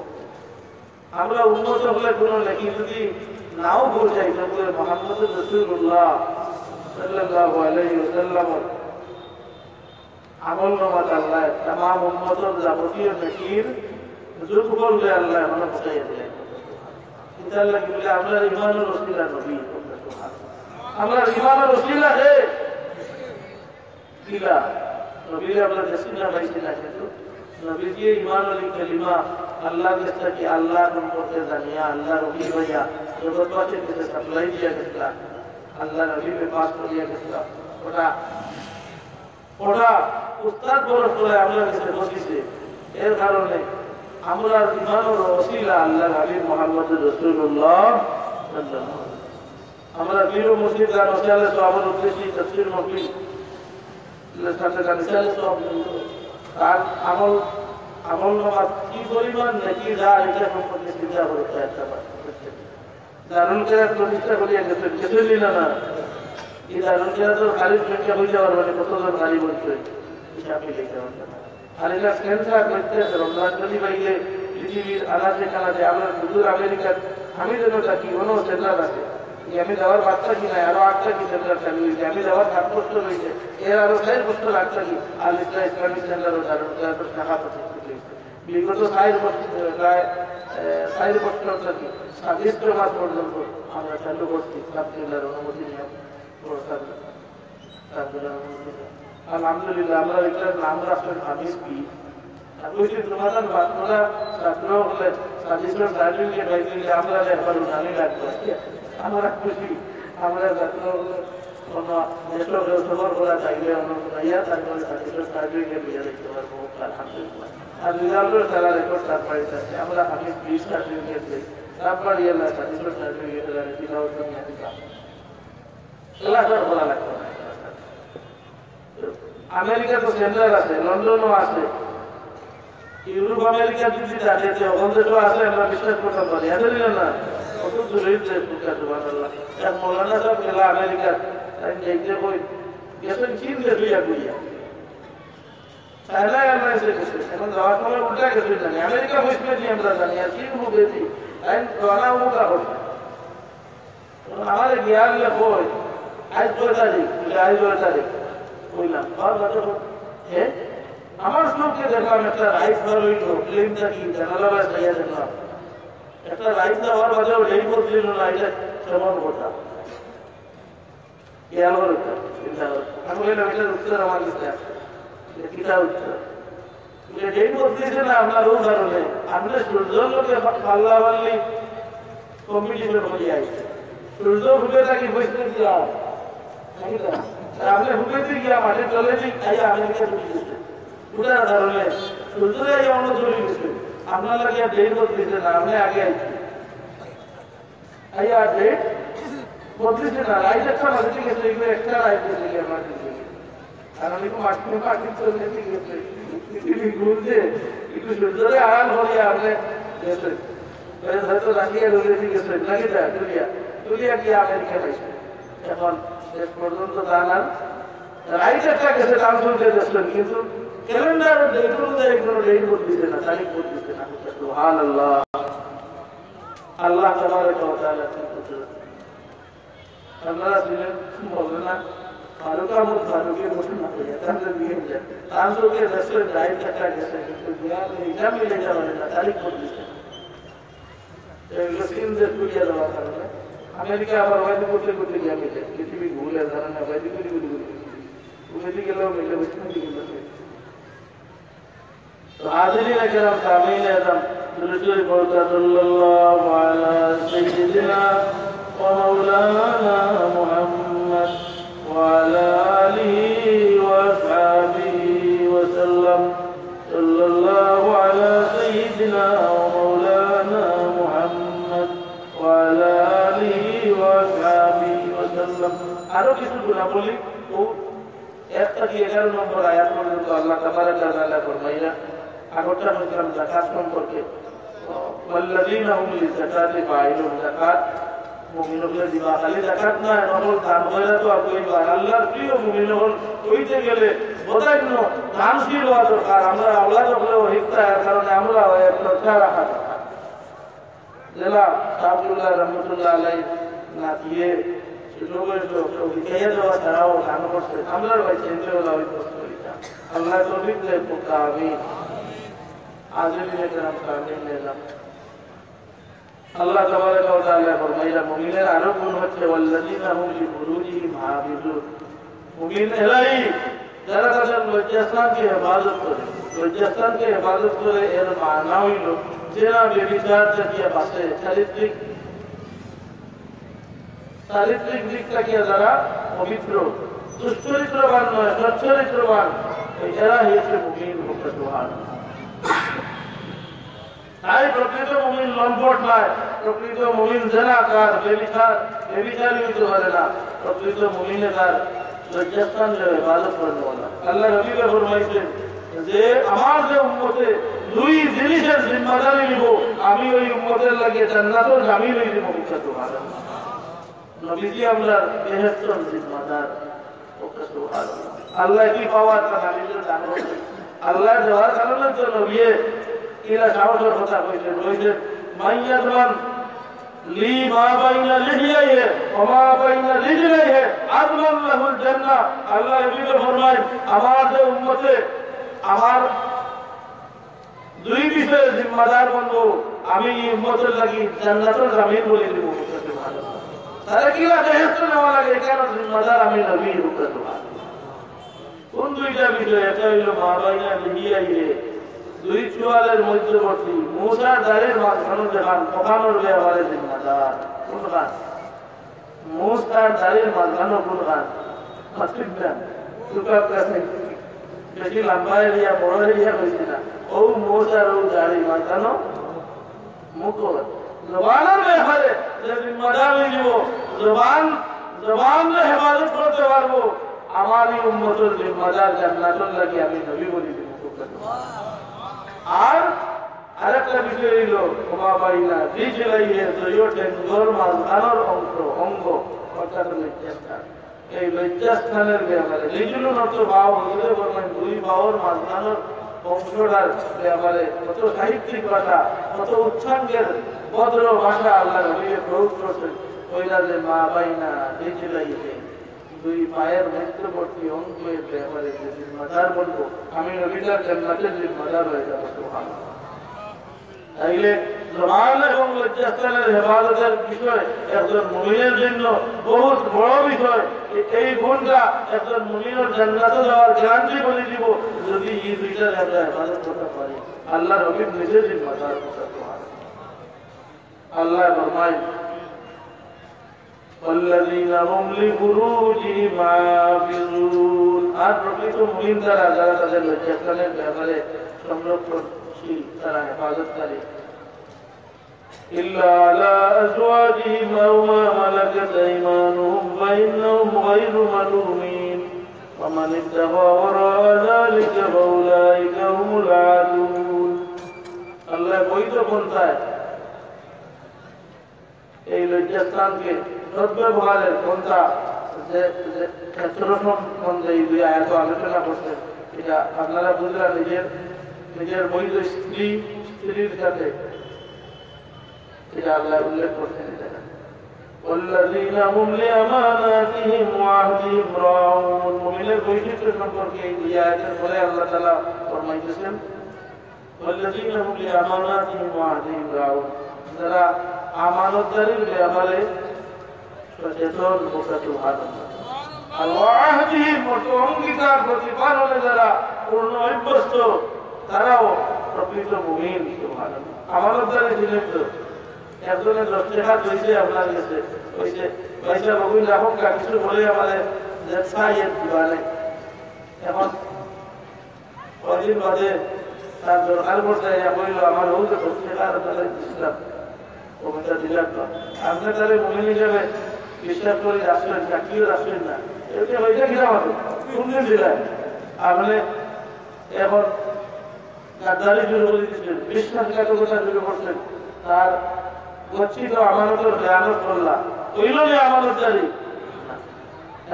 আমরা উন্নত হলে কোনো নাকি যদি নাও বোঝাই তবে মুহাম্মদ রাসূলুল্লাহ সাল্লাল্লাহু আলাইহি ওয়াসাল্লামের আমল নামাত আল্লাহ तमाम উম্মতের যাবতীয় নেকির যুগ বললে আল্লাহ আমরা পৌঁছাইয়া দিলেন এটার লাগি বলে আমরা ঈমানের ওসিলা নবী আমরা ঈমানের ওসিলা হে কিলা নবীর আমরা দেশিনা পাইছি না কিন্তু নবীর যে ঈমান আলী কালিমা আল্লাহ যেটা কি আল্লাহ সম্পর্কে জানিয়া আল্লাহ রবি হইয়া জগৎবাসীর কাছে সাপ্লাই দিয়া গেছিল আল্লাহ নবীকে পাস করিয়া গেছিল ওটা উস্তাদ বরফ করে আমরা কাছে বসিছে এর কারণে আমরা ঈমানের ওসিলা আল্লাহ হাবিব মুহাম্মদ রাসূলুল্লাহ সাল্লাল্লাহু আলাইহি আমরা বীর মুসলিম গান ওসালে তো আমার উদ্দেশ্যে তাফসীর মাহফিল সাথে কানিসালে তো আর আমল নামা কি পরিমাণ নাকি যা এটা সম্পর্কে চিন্তা করতে একটা দারুণ করে প্রতিষ্ঠা করিয়া গেছেন গেছেনই না এই দারুণ করে তো খালিদ সংখ্যা হয়ে যাওয়ার মানে কতজন গাড়ি বলছে হিসাবে লিখতে হবে আর এটা সেন্সার করতে রমজান যদি বাইলে পৃথিবীর আনাচে কানাচে আমরা সুদূর আমেরিকার আমি যেন থাকি কোনো সেন্টার আছে আমি যাওয়ার বাচ্চা কি নাই আরো 8টা কি সেন্টার চালু হয়েছে আমি যাওয়ার 7 বছর হয়েছে এর আরো 4 বছর আটটা কি আর একটা ইসলামিক সেন্টারও টাকা প্রতিষ্ঠিত হয়েছে বিগত 4 বছর থাকি 27 মাস পর্যন্ত আমরা চালু করছি সাবজেক্টের অনুমতি নিয়ে আলহামদুলিল্লাহ আমরা এটা নাম রাখলেন হামিদ কি বলছি তোমাদের বাচ্চারা ছাত্র হলে সার্ভিসের সার্টিফিকেট হয়েছে আমরা একবার উঠানি লাগবো আমরা খুশি আমরা ছাত্র হলে কোনো নেটওয়ার্কের খবর করা থাকলে ইয়া তারপরে সার্ভিসের সার্টিফিকেট দিয়ে দেখতে পারবো আলহামদুলিল্লাহ আর রেজাল্টের তারা রেকর্ড তার পাইছে আমরা হামিদ 20 সার্টিফিকেট দিই তারপর ইয়া সার্ভিসের সার্টিফিকেট দিলাম নিয়ে দিলাম এগুলা করা লাগবে না আমেরিকা তো সেন্টার আছে লন্ডনও আছে ইউরোপ আমেরিকা যদি যাচ্ছে ওখান থেকেও আছে আমরা বিশ্বাস করতে পারি আসলে না কত দূরে এক মৌলানা সব গেলা আমেরিকা দেখতে কই গেছেন চীন দেখুইয়া গুইয়া চায়না এয়ারলাইন্সে গেছে এখন যাওয়ার সময় উল্টা গেছে জানি আমেরিকা বসবে কি আমরা জানি আর চীন বেশি আইন রানা উমুকা করছে আমাদের জ্ঞান কই আজ 2 তারিখ আজ 2 তারিখ বললাম হ্যাঁ আমার চোখে দেখলাম একটা রাইস হইল প্লেনটা কি জানালা চাইয়া দেখলাম একটা রাইস দেওয়ার বাদে এই বদলিল না এটা কেমন কথা খেয়াল করে আমি বললাম এটার উত্তর আমার কাছে আছে কিটা উত্তর যেই বদলিছে না আপনার ও কারণে আমরা সূর্যকে পাল্লা পাল্লি কম্পিটিশন হয়ে আইছে সূর্য ফুটে থাকি বসতে দিয়া আপনি ফুটেতে গিয়া মাঠে চলে দিই আইয়া আমেরিকা ঢুকে গেছে উঠার কারণে সূর্যরে এই অন্য চলে গেছে আপনার লাগে ডেট বদলিছে না আপনি আগে আইছি আইয়া ডেট বদলিছে না রাইট একটা মাঝে ঠিক আছে এগুলো একটা রাইট দিতে গিয়ে আমার দিকে কারণ একটু মাটি চলে ঠিক আছে পৃথিবী ঘুরছে একটু সূর্যরে আড়াল করিয়া আপনি গেছে হয়তো রাখিয়া ঢুকে ঠিক আছে নাকি তুলিয়া গিয়ে আমেরিকা পাইছে এখন শেষ পর্যন্ত জানার রাইট একটা গেছে নাম শুনতে দেখলেন কিন্তু ক্যালেন্ডার ডেট অনুযায়ী কোনো ডেট বদলিছে না তারিখ বদলিছে না সুবহানাল্লাহ আল্লাহ তাবারক ওয়া তাআলা আপনারা ছিলেন বলবেন না ফারুক আহমদ ফারুকের মতো না হইয়া তাহলে দিয়ে যায় তান্ত্রিকের রেস্টুরেন্ট রাইট একটা গেছে কিন্তু এক্সাম মিলে যাবে না তারিখ বদলিছে এগুলো সিনদের তুলিয়া দেওয়ার কারণে আমেরিকা আবার ওয়াইদি করতে করতে গিয়ে মিলে পৃথিবী ভুলে জানে না ওয়াইদি করে উঠে গেলেও মিলে উঠে গেলেও तो हाज़िरीन किराम सामीन आज़म दुरूद पढ़ते सल्लल्लाहु अलैहि सय्यिदिना व मौलाना मुहम्मद व अला आलिहि व अस्हाबिहि व सल्लम सल्लल्लाहु अलैहि सय्यिदिना व मौलाना मुहम्मद व अला आलिहि व अस्हाबिहि व सल्लम আরো কিছু গুণাবলী ও 1 থেকে 11 নম্বর আয়াত পর্যন্ত আল্লাহ তাবারক ওয়া তাআলা ফরমাইয়া আগরটা হইলাম যাকাত সম্পর্কে ওয়াল্লাযীনা হুম লিযাকাতি ফাইলুন যাকাত মুমিনদের দিবা খালি যাকাত না নরল দান কইরা তো আপনি আল্লাহর প্রিয় মুমিন হল কইতে গেলে বোঝাইন দানশীল হওয়া দরকার আমরা আল্লাহর উপরে হিকতা এর কারণে আমরা একটা রাখা জেলা সাবুল্লাহ রহমাতুল্লাহ আলাইহি না দিয়ে লোকের তো বিকায়া দেওয়া ছাড়াও দান করতে আমরা ভাই চিন্তা হলো ওই প্রশ্নটা আল্লাহ তৌফিক দেয় পোকা আমিন हाज़िरीन किराम सामीन आज़म अल्लाह तबारक व तआला फरमाइला मुमिনের আরো গুণ হচ্ছে ওয়াল্লাযীনা হুম লিফুরুজিহিম হাফিজুন মুমিন এরাই যারা তাদের লজ্জাস্থানকে হেফাজত করে এর মানা হইল যারা ব্যভিচার থেকে বাঁচে চারিত্রিক দিক থেকে যারা পবিত্র দুশ্চরিত্রবান নয় সচ্চরিত্রবান এরা হচ্ছে মুমিন সুবহানাল্লাহ তাই প্রকৃত মুমিন লম্পট নয় প্রকৃত মুমিন জেনাকার বেবিচারী হইতে পারে না প্রকৃত মুমিনে তার লজ্জাস্থান হেফাজত করতে পারে আল্লাহ নবীকে ফরমাইছেন যে আমার যে উম্মতে দুই জিনিসের জিম্মাদারি নিব আমি ওই উম্মতের লাগে জান্নাতের জামিন হয়ে দিব সুবহানাল্লাহ নবীজি আমরা বেহেশতের জিম্মাদার সুবহানাল্লাহ আল্লাহ কি পাওয়ার তা নবীর দান করতে আল্লাহ দেওয়ার কারণে তো নবী এরা সাহসের কথা কইছেন বলছেন মাইয়াদমান লি মা বাইনা লিহিয়ায়ে ওয়া মা বাইনা রিজলাইহি আযমান লাহুল জান্নাহ আল্লাহ নবীকে ফরমায় আমার যে উম্মতে আমার দুই বিষয়ে জিম্মাদার বন্ধু আমি এই উম্মতের লাগি জান্নাতের জামিন বলে দিব সুবহানাল্লাহ তারা কি লাগে হেস্ত নেওয়া লাগে কেন জিম্মাদার আমি নবী সুবহানাল্লাহ কোন দুইটা বিষয়? একটা হইল মা বাইনা লিগিয়াইয়ে দুই চুয়ালের মধ্যবর্তী মূসার দাঁড়ের মাঝখানো দেখান ওখানোর ব্যাপারে জিম্মাদার কোন খান? মূসার দাঁড়ের মাঝখানো কোন খান? বেশি লম্বা এরিয়া বড় এরিয়া হয়েছে না। ও মূসার ও দাঁড়ি মাঝখানো মুখ জবানের ব্যাপারে যে জিম্মাদার হয়ে যাব, জবানকে হেফাজত করতে পারবো, আমারই উম্মতের জিম্মাদার জান্নাতুল লাগি আমি নবী বলি দিব। আর আরেকটা বিষয় হইল ক্ষমা পাইনা দিয়েছিলাইয়ে টেঙ্গর মাঝখানোর অঙ্গ অর্থাৎ লজ্জাস্থান। এই লজ্জাস্থানের ব্যাপারে নিজুল নত ভাব হইলে বলবেন দুই ভাবর মাঝখানোর অংশটার ব্যাপারে কত সাহিত্যিক ভাষা, কত উচ্চাঙ্গের ভদ্র ভাষা আল্লাহ নবীকে প্রয়োগ করছেন। ওইলা যে মা বাইনা দিয়েছিলাইয়ে দুই পায়ের মধ্যবর্তী অঙ্গের ব্যাপারে যে জিম্মাদার বলবো, আমি নবীটার জান্নাতের জিম্মাদার হয়ে যাবো। সুবহানাল্লাহ। তাইলে জবান এবং লজ্জাস্থানের হেফাজতের বিষয় একজন মুমিনের জন্য বহুত বড় বিষয়। এই গুণটা একজন মুমিনের জান্নাতে যাওয়ার গ্যারান্টি বলে দিব যদি এই দুইটার আমরা হেফাজত করতে পারি। আল্লাহর হাবিব নিজে জিম্মাদার। আল্লাহ ফরমায় والذين هم لفروجهم حافظون। আর প্রকৃত মুমিন যারা তাদের লজ্জাস্থানের ব্যাপারে সংরক্ষণশীল, তারা হেফাজতকারী। إلا على أزواجهم أو ما ملكت أيمانهم فإنهم غير ملومين ومن ابتغى وراء ذلك فأولئك هم العادون। আল্লাহ বৈধ পন্থায় এই লজ্জাস্থানকে সদ্ব্যবহারের পন্থা যে ক্ষেত্র সম্বন্ধে এই দুই আয়াত আলোচনা করছেন, এটা আপনারা বুঝলেন। নিজের বৈধ স্ত্রীর সাথে এটা আল্লাহ উল্লেখ করছেন। والذين هم لأماناتهم وعهدهم راعون। মুমিনের বৈশিষ্ট্য সম্পর্কে এই আয়াতের পরে আল্লাহ তাআলা ফরমাইতেছেন والذين هم لأماناتهم وعهدهم راعون। যারা আমানতদারির ব্যাপারে সচেতন। অঙ্গীকার প্রতিপালনে যারা পূর্ণ অভ্যস্ত, তারাও প্রকৃত মুমিন। আমানতদারি ছিলেন তো একজনের 10 টাকা হয়েছে আপনার কাছে, হয়েছে পয়সা বগুল রাখুন কিছু বলে আমাদের দিবা নেই। এখন কদিন বাদে তার দরকার পড়তে বলল আমার ও যে 10 টাকা দিচ্ছিলাম ওটা দিলাম তো, আপনি তাহলে মুমিন হিসাবে বিশ্বাস করে রাখলেন, চাকরিও রাখলেন না, এটা হয়েছে কিনা হবে কোনদিন দিলেন আপনি। এখন গাদ্দারি শুরু করে দিচ্ছেন, বিশ্বাসঘাতকতা শুরু করছেন, তার গচ্ছিত আমানতের খেয়ানত করলা, ওইল যে আমানতদারি।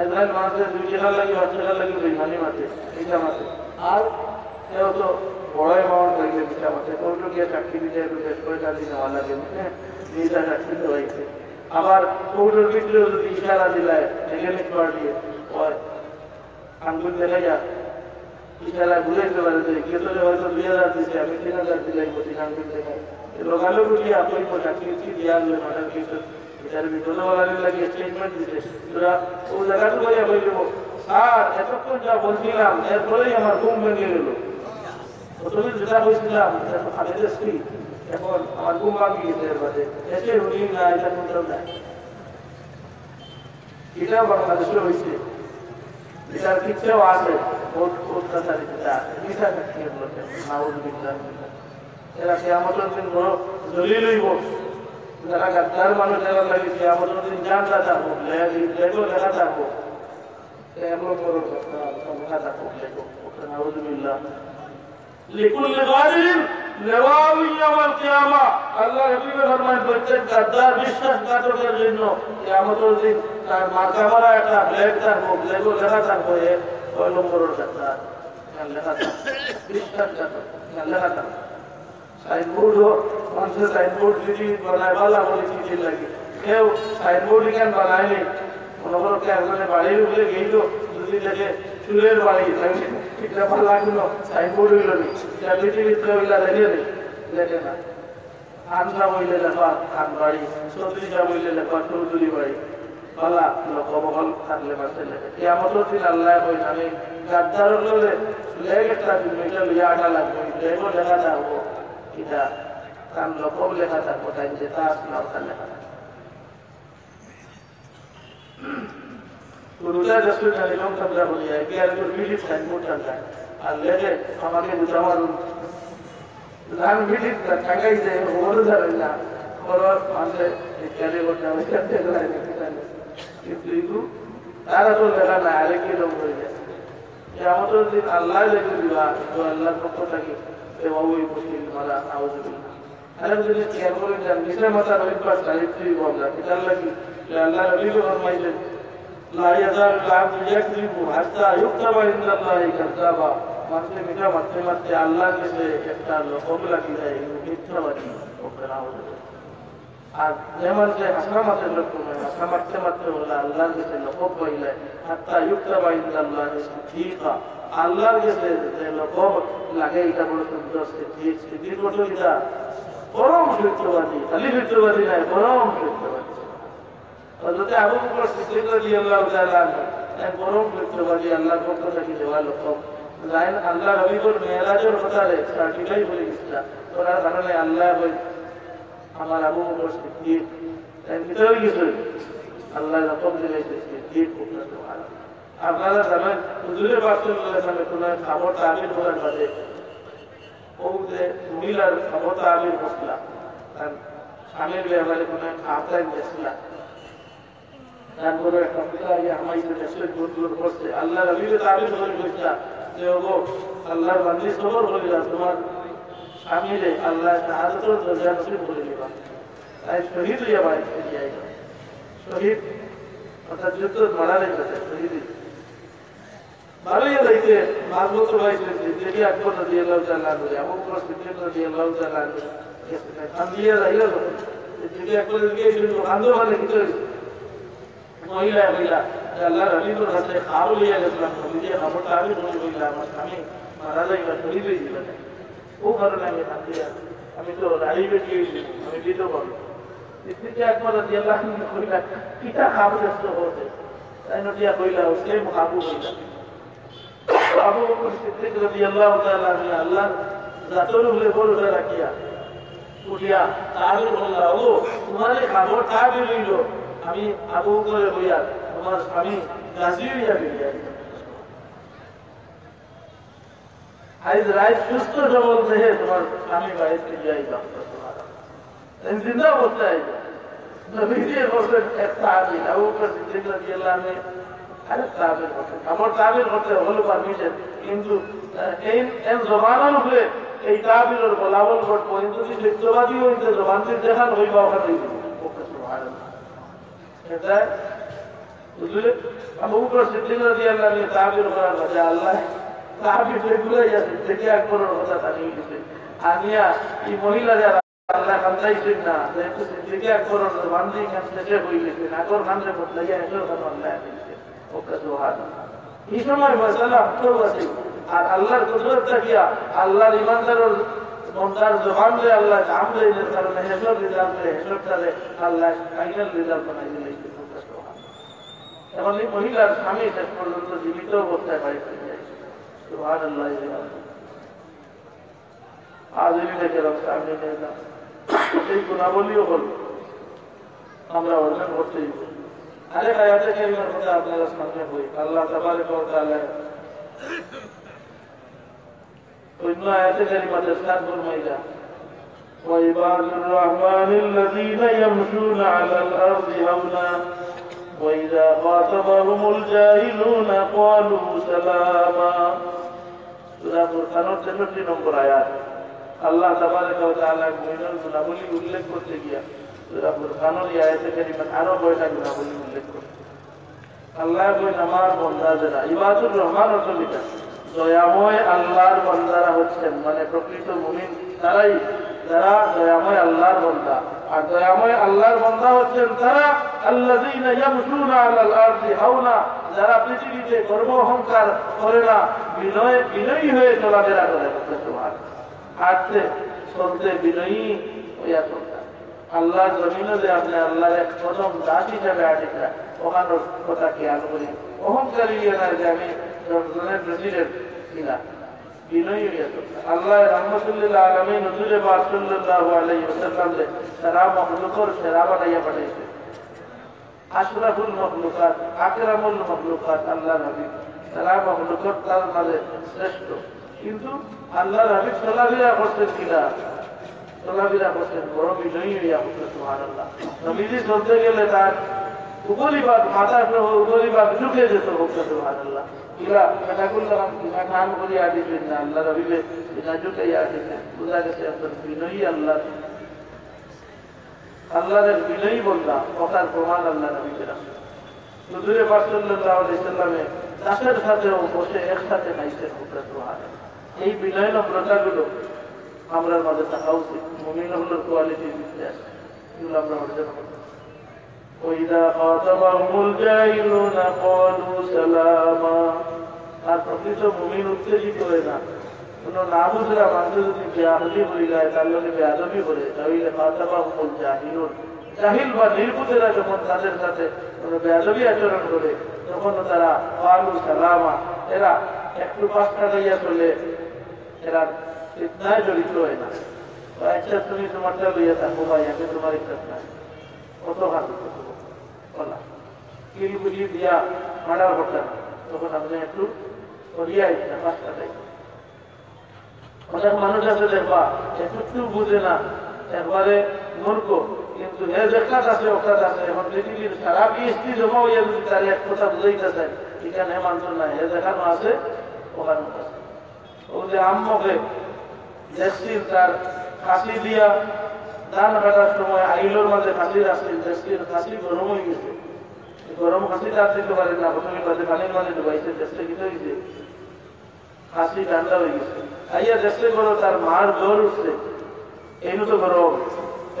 একজন মানুষের 2 টাকার লাগে 8 টাকার লাগে বেইমানি মাঠে, এইটা মাঠে। আর এও তো বড় অ্যামাউন্ট লাগলে মিঠা মাঠে, ওইটা গিয়ে চাকরি দিতে বেশ করে চাকরি নেওয়া লাগে, নিজেরা চাকরি দেওয়াইছে। আবার কৌটোর ভিতরেও যদি ইশারা দিলায় একাডেমিক পার্টি আঙ্গুল দেখা যা ইশারা ঘুরাইতে পারে যে কেতরে হয়তো 2000 দিচ্ছে, আমি 3000 দিলাই 25 আঙ্গুল দেখায় লোকালো গুলি আপনি চাকরি দিয়ে আনলে মাঠার কিছু এটার ভিতরে বলার লাগে স্টেটমেন্ট দিতে তোরা ও জায়গাটা বলে বলব স্যার এতক্ষণ যা বলছিলাম এরপরেই আমার ঘুম ভেঙে গেল, প্রথমে যেটা বলছিলাম খালেদের স্ত্রী, এখন আমার ঘুম ভাঙি গেছে, এর বাদে এসে রুলিং না, এটা কোনটাও নাই। এটাও বাংলাদেশে হয়েছে, এটার কিচ্ছাও আছে, অত্যাচারী যেটা আছে, এটা এরা কিয়ামতের দিন বড় দলিল হইব। যারা গাদ্দার মানুষ এরা লাগে কিয়ামতের দিন জানটা থাকবো, লেগো লেখা থাকবো, এমন বড় লেখা থাকবো, লেগো নাউযুবিল্লাহ। লিকুল্লি গাদিরিন লিওয়াউন ইয়াউমাল কিয়ামা। আল্লাহ হাবিবে ফরমান প্রত্যেক গাদ্দার বিশ্বাসঘাতকের জন্য কিয়ামতের দিন তার মাথা মারা একটা ব্লেড থাকবো, লেগো লেখা থাকবো, এ 6 নম্বরের গাদ্দার লেখা থাকবে, বিশ্বাসঘাতক লেখা থাকবে। সাইনবোর্ড মানুষের সাইনবোর্ড যদি বানায় ভালো বলে চিঠি লাগে, কেউ সাইনবোর্ড এখানে বানায়নি, মনে করো একজনে বাড়ির উপরে গেইল যদি দেখে চুলের বাড়ি এটা ভালো লাগলো, সাইনবোর্ড হইল নি, পৃথিবীতে হইলা দেখে নি, দেখে না। খানরা বইলে লেখা খান বাড়ি, চৌধুরীরা বইলে লেখা চৌধুরী বাড়ি, পালা লোকবহল থাকলে মাসে লেগে কিয়ামতের দিন আল্লাহ কই আমি গাদ্দার হলে লেগ একটা দিন এটা লিয়া আটা লাগবে লেগও লেখা থাকবো এটা কারণ লোকব লেখা থাকবো তাই যে তা আসলাম তার লেখা থাকবো রোজা রসুল নিয়ম কামরা বলি কি আর ভিডিও সাইন করতে যায় আর লেগে আমাকে দুটা মারুন লাল ভিডিও টাঙ্গাই যায় ওর ধরে না খরচ মানলে ইত্যাদি করতে হবে কিন্তু তারা তো লেখা না আরেক রকম হয়ে যায় আমাদের দিন আল্লাহ লেগে দিবা তো আল্লাহর পক্ষ থেকে ওই মুশকিল মারা আউযুবিল্লাহ আরেক জিনিস খেয়াল করে যান নিজের মাথার অভ্যাস চারিত্রিক বলা এটার লাগি আল্লাহ নবী ফরমাইলেন লা ইয়াজালু আল-আবদু ইয়াকযিবু হাত্তা ইউকতাবা ইনদাল্লাহি কাযাবা মারতে মিটা মারতে মারতে আল্লাহর কাছে একটা লকব লাগি যায় মিথ্যাবাদী ওকরা হয়ে যায় আর যেমন যে হাসনা মারতে লক্ষ্য নয় হাসনা মারতে মারতে বলে আল্লাহর কাছে লকব পাইলে হাত্তা ইউকতাবা ইনদাল্লাহি সিদ্দিকা আল্লাহর কাছে যে লকব লাগে এটা বড় সুন্দর সিদ্দিক বলতে এটা পরম সত্যবাদী খালি সত্যবাদী নয় পরম সত্যবাদী হযরত আবু বকর সিদ্দিক রাদিয়াল্লাহু তাআলা পরম সত্যবাদী আল্লাহর পক্ষ থেকে দেওয়া লকব লাইন আল্লাহ নবীর মেরাজের কথারে সার্টিফাই বলে দিচ্ছা ওনার কারণে আল্লাহ আমার আবু বকর সিদ্দিক তাই ভিতরে গেছে আল্লাহ লকব দিয়েছে সিদ্দিক আপনারা জানেন হুজুরে পাক সাল্লাল্লাহু আলাইহি ওয়াসাল্লাম কোন খবর তাবির করার বাদে ও যে মহিলার খবর তাবির মশলা আর স্বামীর ব্যাপারে কোন আবদান দেখছিলা তারপরে একটা পিতা আমাদের দেশে দূর করছে আল্লাহ নবীর তাবির করে বলছিলা যে ও আল্লাহর বান্দি সবর হয়ে যা তোমার স্বামীরে আল্লাহ শাহাদাতের দরজা নসিব করে দিবা তাই শহীদ হইয়া বাড়িতে যাই শহীদ অর্থাৎ যুদ্ধ মারা গেছে শহীদ ভালোই যাইতে মাঝবত হয়েছে যেটি আকবর রাদিয়াল্লাহু তাআলা আনহু আবু বকর সিদ্দিক রাদিয়াল্লাহু তাআলা আনহু কান্দিয়া যাইল যেটি আকবর গিয়েছিল আন্দোলনে কিছু মহিলা আল্লাহ নবীর হাতে খাও লিয়া গেছিলাম নিজে খবরটা আমি বলে বললাম আমার স্বামী মারা যাইবা শহীদ হয়ে যাবে ও কারণে আমি কান্দিয়া আমি তো রাড়ি বেটি আমি দিতে পারবো সিদ্দিক আকবর রাদিয়াল্লাহু আনহু কইলা কিটা খাবো ব্যস্ত হতে তাই নটিয়া কইলা ওকে খাবো কইলা আবু বকর সিদ্দিক রাদিয়াল্লাহু তাআলা আল্লাহ জাতর হলে বড়টা রাখিয়া উঠিয়া তাবির বললা ও তোমারে খবর তাবির হইল আমি আবু বকর হইয়া তোমার স্বামী গাজী হইয়া গিয়া আজ রাত সুস্থ সবল দেহে তোমার স্বামী বাড়িতে যাইবা তোমার জিন্দা অবস্থায় নবীজি বললেন এক তাবির আবু বকর সিদ্দিক রাদিয়াল্লাহু আনহু আরেক তাবির করতেন আমার তাবির করতে হলো পারমিশন কিন্তু এই জবানের উপরে এই তাবিরের বলাবল ঘটবো কিন্তু যদি সত্যবাদী হইতে জবানটির দেখান হইবা ওখানে এটা বুঝলে আবু বকর সিদ্দিক রাদিয়াল্লাহু আনহু তাবির করার কথা আল্লাহ তাবির রেগুলাই আছে থেকে আকবরের কথা জানিয়ে দিতে আনিয়া এই মহিলা যারা আল্লাহ কান্দাইছেন না যেহেতু সিদ্দিক আকবরের জবান দিয়ে কাছে হয়ে গেছেন আকবর খানরে বদলাইয়া এসব খান আল্লাহ এই সময় মশলা আছে আর আল্লাহর কুদরত থাকিয়া আল্লাহর ইমানদারের মনদার জবানরে আল্লাহ নাম লইলেন কারণে হেসব রেজাল্ট হেসবটারে আল্লাহ ফাইনাল রেজাল্ট বানাই দিলেন এখন এই মহিলার স্বামী শেষ পর্যন্ত জীবিত অবস্থায় বাড়িতে যায় সুবহানাল্লাহ আজই দেখে সামনে নিয়ে যান এই গুণাবলীও হল আমরা অর্জন করতেই আরেক আয়াতে কারিমার কথা আপনারা সামনে বই আল্লাহ তাবারক ওয়া তাআলা অন্য আয়াতে কারিমাতে সাত ফরমাইলা ওয়া ইবাদুর রহমানিল্লাযীনা ইয়ামশুনা আলাল আরদি হাওনা ওয়া ইযা খাতাবাহুমুল জাহিলুনা ক্বালু সালামা সূরা ফুরকানের 63 নম্বর আয়াত আল্লাহ তাবারক ওয়া তাআলা মুমিনের গুণাবলী উল্লেখ করতে গিয়া সূরা ফুরকানের এই আয়াতে কারিমাত আরো কয়টা গুণাবলী উল্লেখ করে আল্লাহ কই আমার বান্দা যারা ইবাদুর রহমান অর্থলিকা দয়াময় আল্লাহর বান্দারা হচ্ছেন মানে প্রকৃত মুমিন তারাই যারা দয়াময় আল্লাহর বান্দা আর দয়াময় আল্লাহর বান্দা হচ্ছেন তারা আল্লাযীনা ইয়ামশুনা আলাল আরদি হাওনা যারা পৃথিবীতে গর্ব অহংকার করে না বিনয়ী হয়ে চলাফেরা করে সুবহানাল্লাহ হাঁটতে চলতে বিনয়ী হইয়া চলতে আল্লাহর জমিনে যে আপনি আল্লাহর এক প্রথম দাস হিসাবে আটিকা ওখানোর কথা খেয়াল করি অহংকারী না যে আমি জনের প্রেসিডেন্ট কিনা বিনয়ী হইয়া আল্লাহ রহমতুল্লাহ আলামিন হুজুরে পাক সাল্লাল্লাহু আলাইহি ওয়াসাল্লাম সারা মখলুকর সেরা বানাইয়া পাঠাইছে আশরাফুল মখলুকাত আকরামুল মখলুকাত আল্লাহর হাবিব সারা মখলুকর তার মাঝে শ্রেষ্ঠ কিন্তু আল্লাহর হাবিব চলাফেরা করতেন কিনা চলাফেরা করতেন বড় বিনয়ী হইয়া করতেন সুবহানাল্লাহ নবীজি চলতে গেলে তার উপরিবাদ মাথা সহ উপরিবাদ ঢুকে যেত ভক্ত সুবহানাল্লাহ ইলা এটা করলাম কিনা খান করিয়া দিবেন না আল্লাহ রবিলে এটা ঢুকাইয়া দিবেন বুঝা গেছে আপনার বিনয়ী আল্লাহ আল্লাহর বিনয়ী বললাম কথার প্রমাণ আল্লাহ নবীরা হুজুরে পাক সাল্লাল্লাহু আলাইহি সাল্লামে দাসের সাথেও বসে একসাথে খাইছেন ভক্ত সুবহানাল্লাহ এই বিনয় নম্রতাগুলো আমরা মাঝে থাকা উচিত মুমিন হলোর কোয়ালিটি দিতে আসে এগুলো আমরা অর্জন করব وإذا خاطبهم الجاهلون قالوا سلاما আর প্রকৃত মুমিন উত্তেজিত হয় না কোন না বুঝরা মানুষ যদি বেয়াদবি হয়ে যায় তার লোকে বেয়াদবি করে তাহলে খাতাবাহুল জাহিলুন জাহিল বা নির্বুঝেরা যখন তাদের সাথে কোন বেয়াদবি আচরণ করে তখন তারা কালু সালামা এরা একটু পাঁচটা লইয়া চলে এরা ফিতনায় জড়িত হয় না আচ্ছা তুমি তোমারটা লইয়া থাকো ভাই আমি তোমার ইচ্ছা নাই কত হাত বলা কিলগুলি দিয়া মারার ঘটনা তখন আপনি একটু করিয়াই পাঁচটা দেয় অনেক মানুষ আছে দেখবা একটু বুঝে না একবারে মূর্খ কিন্তু হে যেখান আছে ওখান আছে এখন পৃথিবীর সারা পিএইচডি জমা হইয়া যদি তার এক কথা বুঝাইতে এখানে মানত না হে যেখানে আছে ওখানে আছে ও যে আম্মকে দেশটির তার ফাঁসি দিয়া ধান কাটার সময় আইলোর মাঝে ফাঁসি রাখছেন দেশটির ফাঁসি গরম হয়ে গেছে গরম ফাঁসি তার দিতে পারে না প্রথমে বাজে পানির মাঝে ডুবাইছে দেশটা কি হয়েছে ফাঁসি ঠান্ডা হয়ে গেছে আইয়া দেশে করো তার মার জ্বর উঠছে এই তো গরম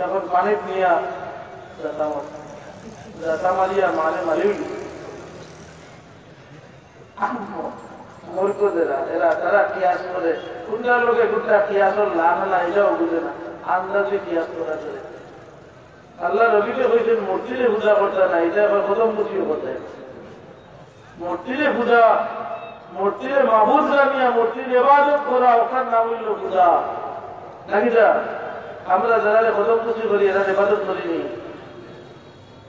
এখন পানি নিয়া যাতা মারিয়া মানে মারিও মূর্খদেরা এরা তারা কিয়াস করে কোনটা লোকে কোনটা কিয়াসর লাভ না এটাও বুঝে না আন্দাজে কিয়াস করা করে আল্লাহ রবিকে হয়েছেন মূর্তিরে পূজা করতে না এটা আবার প্রথম বুঝিও করতে মূর্তিরে পূজা মূর্তিরে মাহবুদ জানিয়া মূর্তির ইবাদত করা ওখান নাম হইল পূজা নাকি যা আমরা যারা প্রথম খুশি করি এরা ইবাদত করিনি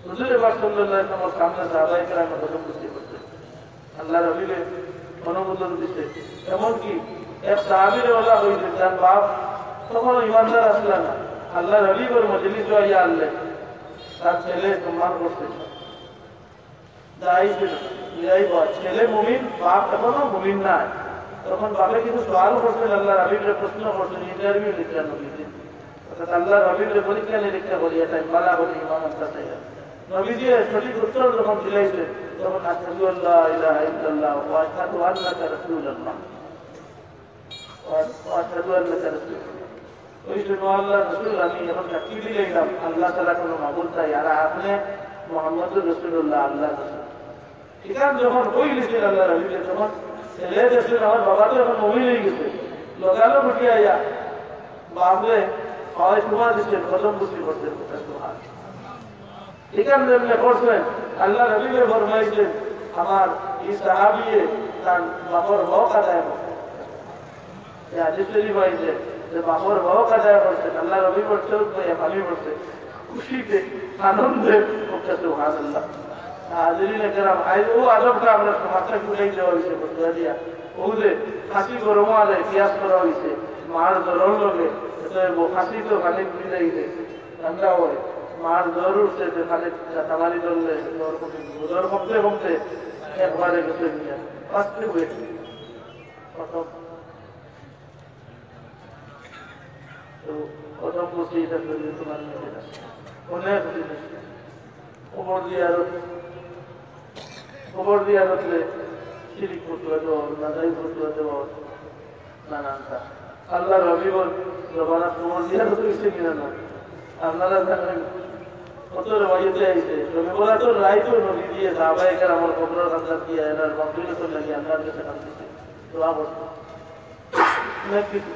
হুজুরে পাক সাল্লাল্লাহু আলাইহি ওয়াসাল্লাম সামনে সাহাবায়ে কেরাম প্রথম খুশি করতে আল্লাহ রবিকে অনুমোদন দিতে এমনকি এক সাহাবীর ওলা হয়েছে যার বাপ তখন ইমানদার আসলে না আল্লাহ রবির মজলিস ইয়া আল্লাহ তার ছেলে সম্মান করতে ছেলে মুমিন বাপ এখনো মুমিন নাই তখন বাপে কিছু সওয়াল করছেন আল্লাহ রবির প্রশ্ন করছেন ইন্টারভিউ লিখলেন নবীজি অর্থাৎ আল্লাহ রবির পরীক্ষা নিরীক্ষা করিয়া তাই বালা বলি ইমাম আনতে নবীজি সঠিক উত্তর যখন দিলাইছে তখন আশহাদু আল্লা ইলাহা ইল্লাল্লাহ ওয়া আশহাদু আন্নাকা রাসূলুল্লাহ ওয়া আশহাদু আন্নাকা রাসূলুল্লাহ ওই জন্য আল্লাহ রসুল আমি এখন সাক্ষী দিলাম আল্লাহ তাআলা কোনো মাবুদ নাই আর আপনি মুহাম্মদুর রাসূলুল্লাহ আল্লাহ রাসূল ঠিকান যখন ওই লিখেন আল্লাহ রবিকে তখন ছেলে দেখলেন আমার বাবা তো এখন মুমিন হয়ে গেছে লগালো উঠিয়া আয়া বাবরে হয় তোমার দিচ্ছেন প্রথম বুঝি করতেন ঠিকান যেমনি করছেন আল্লাহ রবিকে ফরমাইছেন আমার এই সাহাবিয়ে তার বাপর হক আদায় করতেন পাইছে যে বাপর হক আদায় করছেন আল্লাহ রবি করছে পানি করছে খুশিতে আনন্দে সুবহানাল্লাহ হাজিরিনে কেরাম ও আদবটা আমরা সমাজটা খুলেই দেওয়া হয়েছে বন্ধুরা দিয়া ও যে ফাঁসি গরম আলে পিয়াজ করা হয়েছে মার জ্বর লগে ফাঁসি তো খালি মিলে গেছে ঠান্ডা হয় মার জ্বর উঠছে যে খালি চাতামারি ধরলে জ্বর কমতে কমতে একবারে গেছে ফাঁসতে হয়েছে প্রথম বসে এটা করলে তোমার অনেক খবর দিয়ে আরো খবর দিয়ে রাখলে শিরিক ফতুয়া দেওয়া নাজাই ফতুয়া দেওয়া নানানটা আল্লাহ রবি বল জবানা খবর দিয়ে রয়েছে কিনা না আপনারা জানেন কত রবাইতে আইছে রবি বলা তো রায় তো নদী দিয়ে সাহাবাহিকের আমার খবরের কাছে দিয়ে এনার বন্ধুকে তো লাগে আল্লাহর কাছে কাঁদতেছে দোয়া করতো অনেক কিছু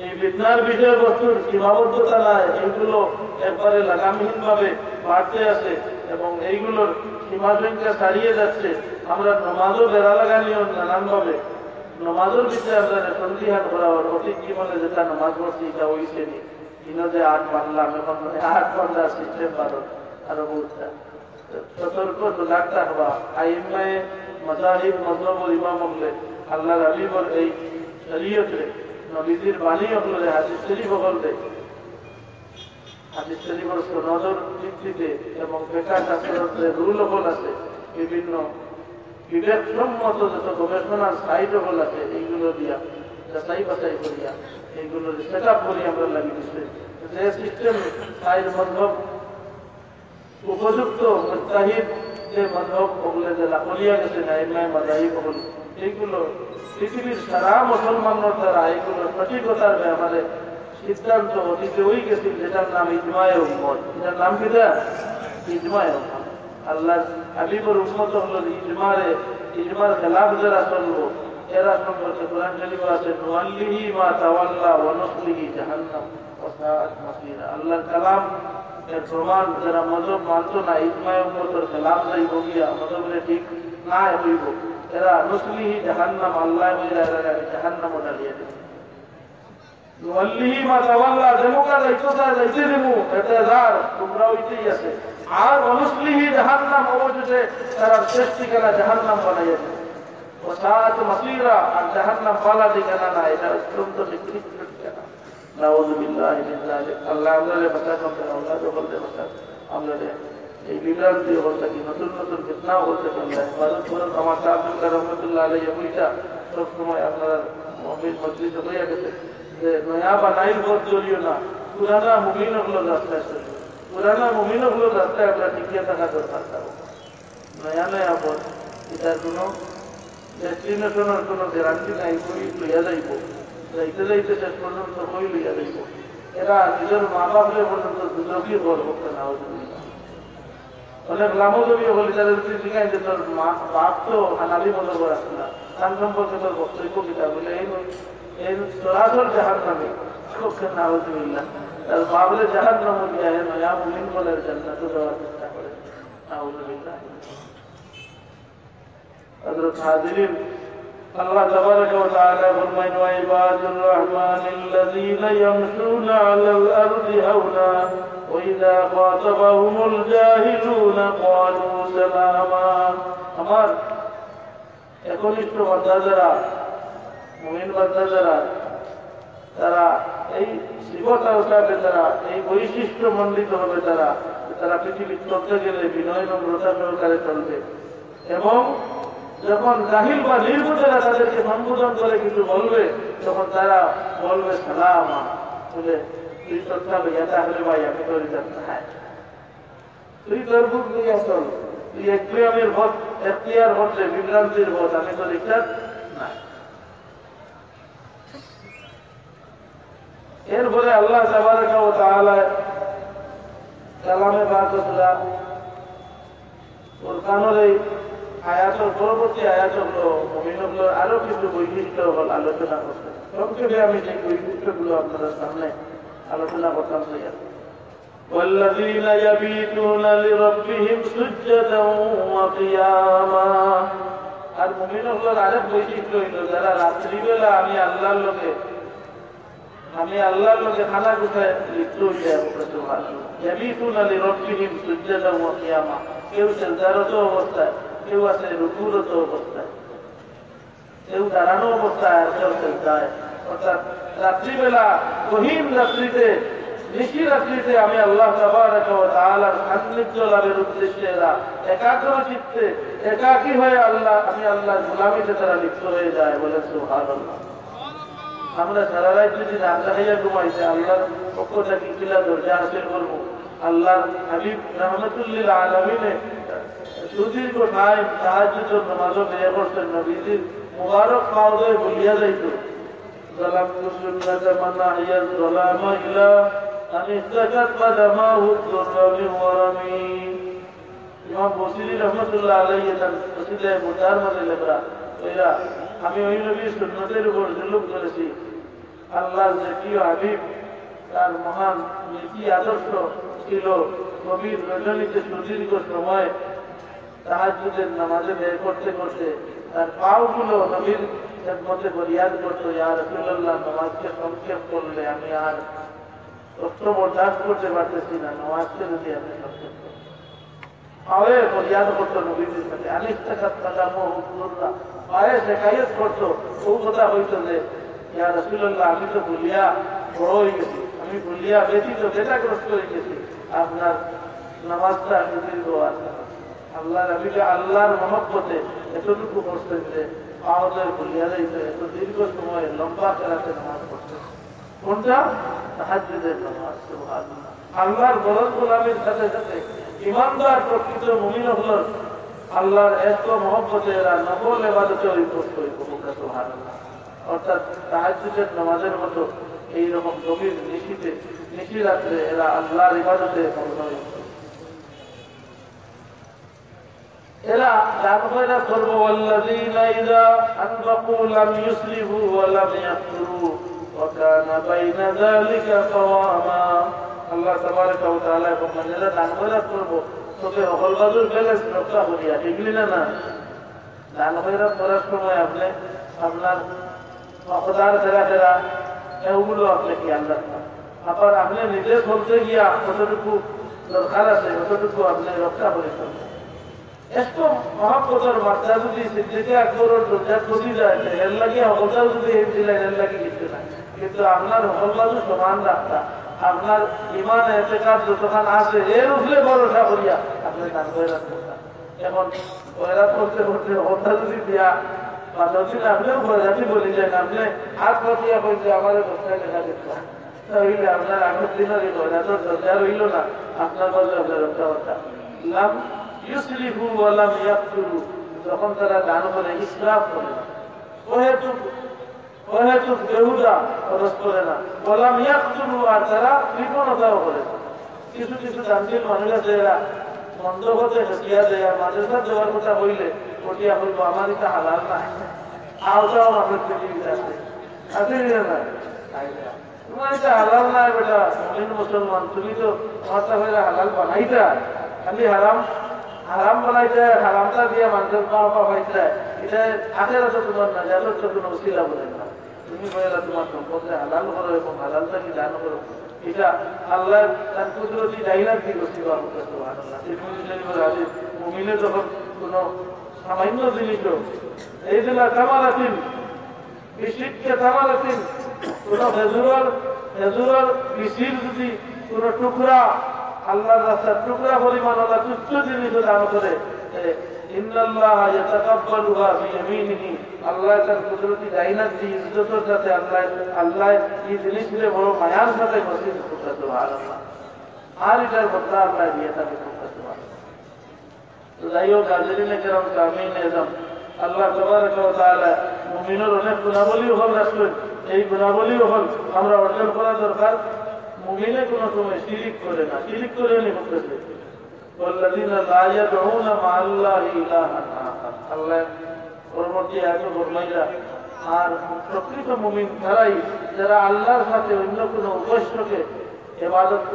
এই বিদ্যার বিষয়বস্তুর সীমাবদ্ধতা নাই, এইগুলো একবারে লাগামহীন ভাবে বাড়তে আছে এবং এইগুলোর সীমা সংখ্যা ছাড়িয়ে যাচ্ছে। আমরা নমাজও বেড়া লাগানিও নানানভাবে নমাজের বিষয়ে আমরা সন্ধিহান করা অতীত জীবনে যেটা নমাজ পড়ছি এটা হইছে নি কিনা যে 8 মানলাম এখন 8 মানলার সিস্টেম আরো বুঝতা সতর্ক তো লাগতা হওয়া। আইম্মায়ে মাযাহিব মযহাবুল ইমাম হলে আল্লাহর হাবিবর এই শরীয়তে নবীজির বাণী হলে হাদিস শরীফ হলে হাদিস শরীফের সনদের ভিত্তিতে এবং ফিকহ শাস্ত্রের রুল হল আছে, বিভিন্ন বিবেকসম্মত যত গবেষণার সাইট হল আছে, এইগুলো দিয়া যাচাই বাছাই করিয়া এইগুলো সেট আপ করি আমরা লাগিয়ে দিচ্ছি যে সিস্টেম সাইড মধ্যম উপযুক্ত মুস্তাহিদ যে মধ্যম ওগুলো যে লাফলিয়া গেছে আইম্মায়ে মাযাহিব হল, এইগুলো পৃথিবীর সারা মুসলমানের দ্বারা এইগুলো সঠিকতার ব্যাপারে সিদ্ধান্ত অতীতে হয়ে গেছিল, যেটার নাম ইজমায়ে উম্মত। এটার নাম কি দেয়? ইজমায়ে উম্মত। আল্লাহর হাবিবের উম্মত হলো ইজমার খেলাফ যারা চলবো এরা সম্পর্কে কোরআন শরীফে আছে নুওয়াল্লিহি মা তাওয়াল্লা ওয়া নুসলিহি জাহান্নাম ওয়া সাআত মাসীরা। আল্লাহর কালাম এর প্রমাণ যারা মযহব মানতো না, ইজমায়ে উম্মতের খেলাফ যাইব গিয়া মযহবে ঠিক না হইব, এরা নুসলিহি জাহান্নাম, আল্লাহ বলে এরা জাহান্নাম ডালিয়ে দেবে। নুওয়াল্লিহি মা তাওয়াল্লা যেমুকা যাইতো তা যাইতে দেবো, এটা যার তোমরা হইতেই আছে। আর অনুসলিহি জাহান্নাম অবশেষে তারা শেষ ঠিকানা জাহান্নাম বানাইয়া দেবে। ও সাআত মাসীরা, আর জাহান্নাম পালা ঠিকানা না, এটা অত্যন্ত নিকৃষ্ট ঠিকানা। নাউযুবিল্লাহি মিন যালিক। আল্লাহ আমাদের বাঁচা করতে, আল্লাহ বলতে বাঁচা আমাদের এই বিভ্রান্তি অবস্থা কি নতুন নতুন ফিতনা হতে পারে। ভারত ভারত আমার আব্দুল কাদের রহমতুল্লাহ আলাইহি বইটা সবসময় আপনারা মোবিল মসজিদে হইয়া গেছে যে নয়া বানাইল পথ চলিও না, পুরানা মুমিন হলো রাস্তায় চলিও। পুরানা মুমিন হলো রাস্তায় আমরা টিকিয়ে থাকা দরকার। নয়া নয়া পথ এটার কোনো ডেস্টিনেশনের কোনো গ্যারান্টি নাই, কই লইয়া যাইব, যাইতে যাইতে শেষ পর্যন্ত কই লইয়া যাইব। এরা নিজের মা বাপরে পর্যন্ত দুর্যোগী ঘর করতে না হতে অনেক লামজবী হলি তাদের শিখাই যে তোর বাপ তো হানালি মজব রাখছে না, তার সম্পর্কে তোর বক্তব্য কিতা বলে এই সরাসর জাহান নামে না হতে না, তার বাবলে জাহান নাম দিয়া নয়া মুমিন বলের জান্নাত দেওয়ার চেষ্টা করে। নাউযুবিল্লাহ। হযরত হাজিরিন, আল্লাহ তাবারাকা ওয়া তাআলা ফরমায় ওয়া ইবাদুর রহমানিল্লাযীনা ইয়ামশুনা আলাল আরদি হাওনা ওয়া ইযা খাতাবাহুমুল জাহিলুনা ক্বালু সালামা। আমার একনিষ্ঠ বান্দা যারা, মুমিন বান্দা যারা, তারা এই শিবতা উঠাবে, তারা এই বৈশিষ্ট্য মণ্ডিত হবে, তারা পৃথিবীর চলতে গেলে বিনয় নম্রতা সহকারে চলবে এবং যখন জাহিল বা নির্বোধেরা তাদেরকে সম্বোধন করে কিছু বলবে তখন তারা বলবে সালামা, বলে তুই শ্রদ্ধা লইয়া তাহলে ভাই আমি তোর হ্যাঁ তুই তোর বুক লইয়া চল, তুই একপ্রিয়ামের ভোট এখতিয়ার হচ্ছে বিভ্রান্তির ভোট, আমি তোর ইচ্ছা না। এরপরে আল্লাহ তাবারাকা ওয়া তাআলা কালামে বারকাতুল্লাহ ফুরকানের এই আয়াতের পরবর্তী আয়াতগুলো মুমিনগুলোর আরো কিছু বৈশিষ্ট্য আলোচনা করতে, সংক্ষেপে আমি সেই বৈশিষ্ট্যগুলো আপনাদের সামনে আলোচনা করতাম। والذين يبيتون لربهم سجدا وقياما। আর মুমিনগুলোর আরেক বৈশিষ্ট্য হইল যারা রাত্রিবেলা আমি আল্লাহর লোকে খানা গুছায় লিপ্ত হয়ে ইয়াবিতুনা লিরাব্বিহিম সুজদান ওয়া কিয়ামা। কেউ সিজদারত অবস্থায়, কেউ আছে রুকুরত অবস্থায়, কেউ দাঁড়ানো অবস্থায়, আর কেউ সিজদায়। অর্থাৎ রাত্রিবেলা গহীন রাত্রিতে, নিশি রাত্রিতে আমি আল্লাহ তাবারাকা ওয়া তাআলার সান্নিধ্য লাভের উদ্দেশ্যে এরা একাগ্র চিত্তে একাকী হয়ে আমি আল্লাহর গোলামিতে তারা লিপ্ত হয়ে যায়। বলে সুবহানাল্লাহ। আমরা সারা রাত যদি না খাইয়া ঘুমাইছে আল্লাহর পক্ষ থেকে কিলা দরজা হাসিল করবো। আল্লাহর হাবিব রাহমাতুল্লিল আলামিনে সুদীর্ঘ টাইম তাহাজ্জুদের নামাজও ব্যয় করতেন। নবীজির মুবারক পাওয়ায় বলিয়া যাইত যালামতু সুন্নাতা মান আহইয়া যালামা ইলা আন ইস্তাকাত মাদামাহু যুররামি ওয়ারামি। ইমাম বসিরি রাহমাতুল্লাহ আলাইহি তার কসিদায়ে মুতার মধ্যে লেখা, আমি ওই নবীর সুন্নতের উপর জুলুম করেছি, আল্লাহর যে প্রিয় হাবিব তার মহান নীতি আদর্শ ছিল গভীর রজনীতে সুদীর্ঘ সময় তাহাজ্জুদের নামাজে ব্যয় করতে করতে তার পাওগুলো নবীর খেদমতে ফরিয়াদ করতো, ইয়া রাসূলুল্লাহ, নামাজকে সংক্ষেপ করলে আমি আর কষ্ট বরদাস্ত করতে পারতেছি না, নামাজকে যদি আপনি সংক্ষেপ করেন। পায়ে ফরিয়াদ করতো নবীর সাথে, পায়ে শেখায়ত করতো। ও কথা হইতো যে ইয়া রাসূলুল্লাহ, আমি তো ভুলিয়া বড় হয়ে গেছি, আমি ভুলিয়া ব্যতীত বেটাগ্রস্ত হয়ে গেছি, আপনার নামাজটা আমি দীর্ঘ আছে। আল্লাহর হাবিব আল্লাহর মহব্বতে এতটুকু করতেন যে পাওয়াদের ভুলিয়া যাইতে এত দীর্ঘ সময় লম্বা কেরাতে নামাজ পড়তেন। কোনটা? তাহাজ্জুদের নামাজ। সুবহানাল্লাহ। আল্লাহর বরদ গোলামের সাথে সাথে ইমানদার প্রকৃত মুমিন হল আল্লাহর এত মহব্বতে এরা নফল ইবাদতে অভ্যস্ত হইব। সুবহানাল্লাহ। অর্থাৎ তাহাজ্জুদের নামাজের মতো এইরকম গভীর নিশি রাত্রে এরা আল্লাহর ইবাদতে মগ্ন হইব। এরা দানবরা করব ওয়াল্লাযীনা ইযা আনফাকু লাম ইউসরিফু ওয়া লাম ইয়াকতুরু ওয়া কানা বাইনা যালিকা কাওয়ামা। আল্লাহ তাবারাকা ওয়া তাআলা বলেন, এরা দানবরা করব তবে হলবাদুর ব্যালেন্স রক্ষা করিয়া, ঠিক না? দানবরা করার সময় আপনি আপনার অকদার ফেরা এগুলো আপনি খেয়াল রাখবেন। আবার আপনি নিজে চলতে গিয়া কতটুকু দরকার আছে কতটুকু আপনি রক্ষা করে চলবেন। এত মহাব্বতের মাত্রা যদি সিদ্দিকে আকবরের দরজা খুলি যায়, এর লাগে হকদার যদি এই দিলেন, এর লাগে কিছু না। কিন্তু আপনার হকবাজু সমান রাখতা, আপনার ইমান এতেকাদ যতক্ষণ আছে এর উপরে ভরসা করিয়া আপনি দান করে রাখতেন। এখন বয়রাত করতে করতে হকদার যদি দিয়া বা নদীন আপনিও বয়রাতি বলিলেন, আপনি হাত পাতিয়া কইতে আমাদের দরকার লেখা দেখলাম, তাহলে আপনার আগের দিনের এই বয়রাতের দরজা রইল না, আপনার বাজু আপনার রক্ষা করতা। লাম ইউসরিফু ওয়া লাম ইয়াকতুরু, যখন তারা দান করে ইসরাফ করে না, অহেতুক বেহুদা খরচ করে না, ওয়া লাম ইয়াকতুরু, আর তারা কৃপণতাও করে না। কিছু কিছু দানশীল মানুষ আছে এরা মন্দ হতে হেসিয়া দেয়, আর মাদ্রাসা দেওয়ার কথা হইলে ওটিয়া হইব আমার এটা হালাল না, আওতাও মানুষ পৃথিবীতে আছে, আছে না? তোমার এটা হালাল না বেটা, মুমিন মুসলমান, তুমি তো তোমারটা হইলে হালাল বানাইতা, খালি হারাম বানাইতে হারামটা দিয়ে মানুষের পাওয়া পাইতে, এটা আখেরাতে তোমার না, যাদের তো কোনো উসিলা বলেন না। তুমি বলে তোমার সম্পদে হালাল করো এবং হালালটা কি দান করো, এটা আল্লাহ তার কুদরতি ডাইনার কি করতে পারবো। মুমিনে যখন কোনো সামান্য জিনিস এই দিন কামালাতিন বিশিক্ষে কামালাতিন, কোন খেজুরের বিশির যদি কোন টুকরা আল্লাহর রাস্তার টুকরা পরিমাণ আল্লাহ তুচ্ছ জিনিসও দান করে, ইন্নাল্লাহ ইয়াতাকাব্বালুহা বিয়ামিনিহি, আল্লাহ তার কুদরতি ডাইনার দিয়ে ইজ্জতের সাথে আল্লাহ এই জিনিসগুলো বড় মায়ার সাথে মসজিদ করতে। সুবহানাল্লাহ। আর এটার বদলা আল্লাহ দিয়ে থাকে করতে। তো যাই হোক, হাজিরিনে কেরাম কামিন এজম, আল্লাহ তাবারাকা ওয়া তাআলা মুমিনের অনেক গুণাবলীও হল রাখলেন, এই গুণাবলীও হল আমরা অর্জন করা দরকার। মুমিনে কোনো সময় শিরিক করে না, শিরিক করে নি করতেছে ওয়াল্লাযীনা লা ইয়াদউনা মা'আল্লাহি ইলাহান আখার, আল্লাহ পরবর্তী আয়াতে ফরমাইলা, আর প্রকৃত মুমিন তারাই যারা আল্লাহর সাথে অন্য কোনো উপাস্যকে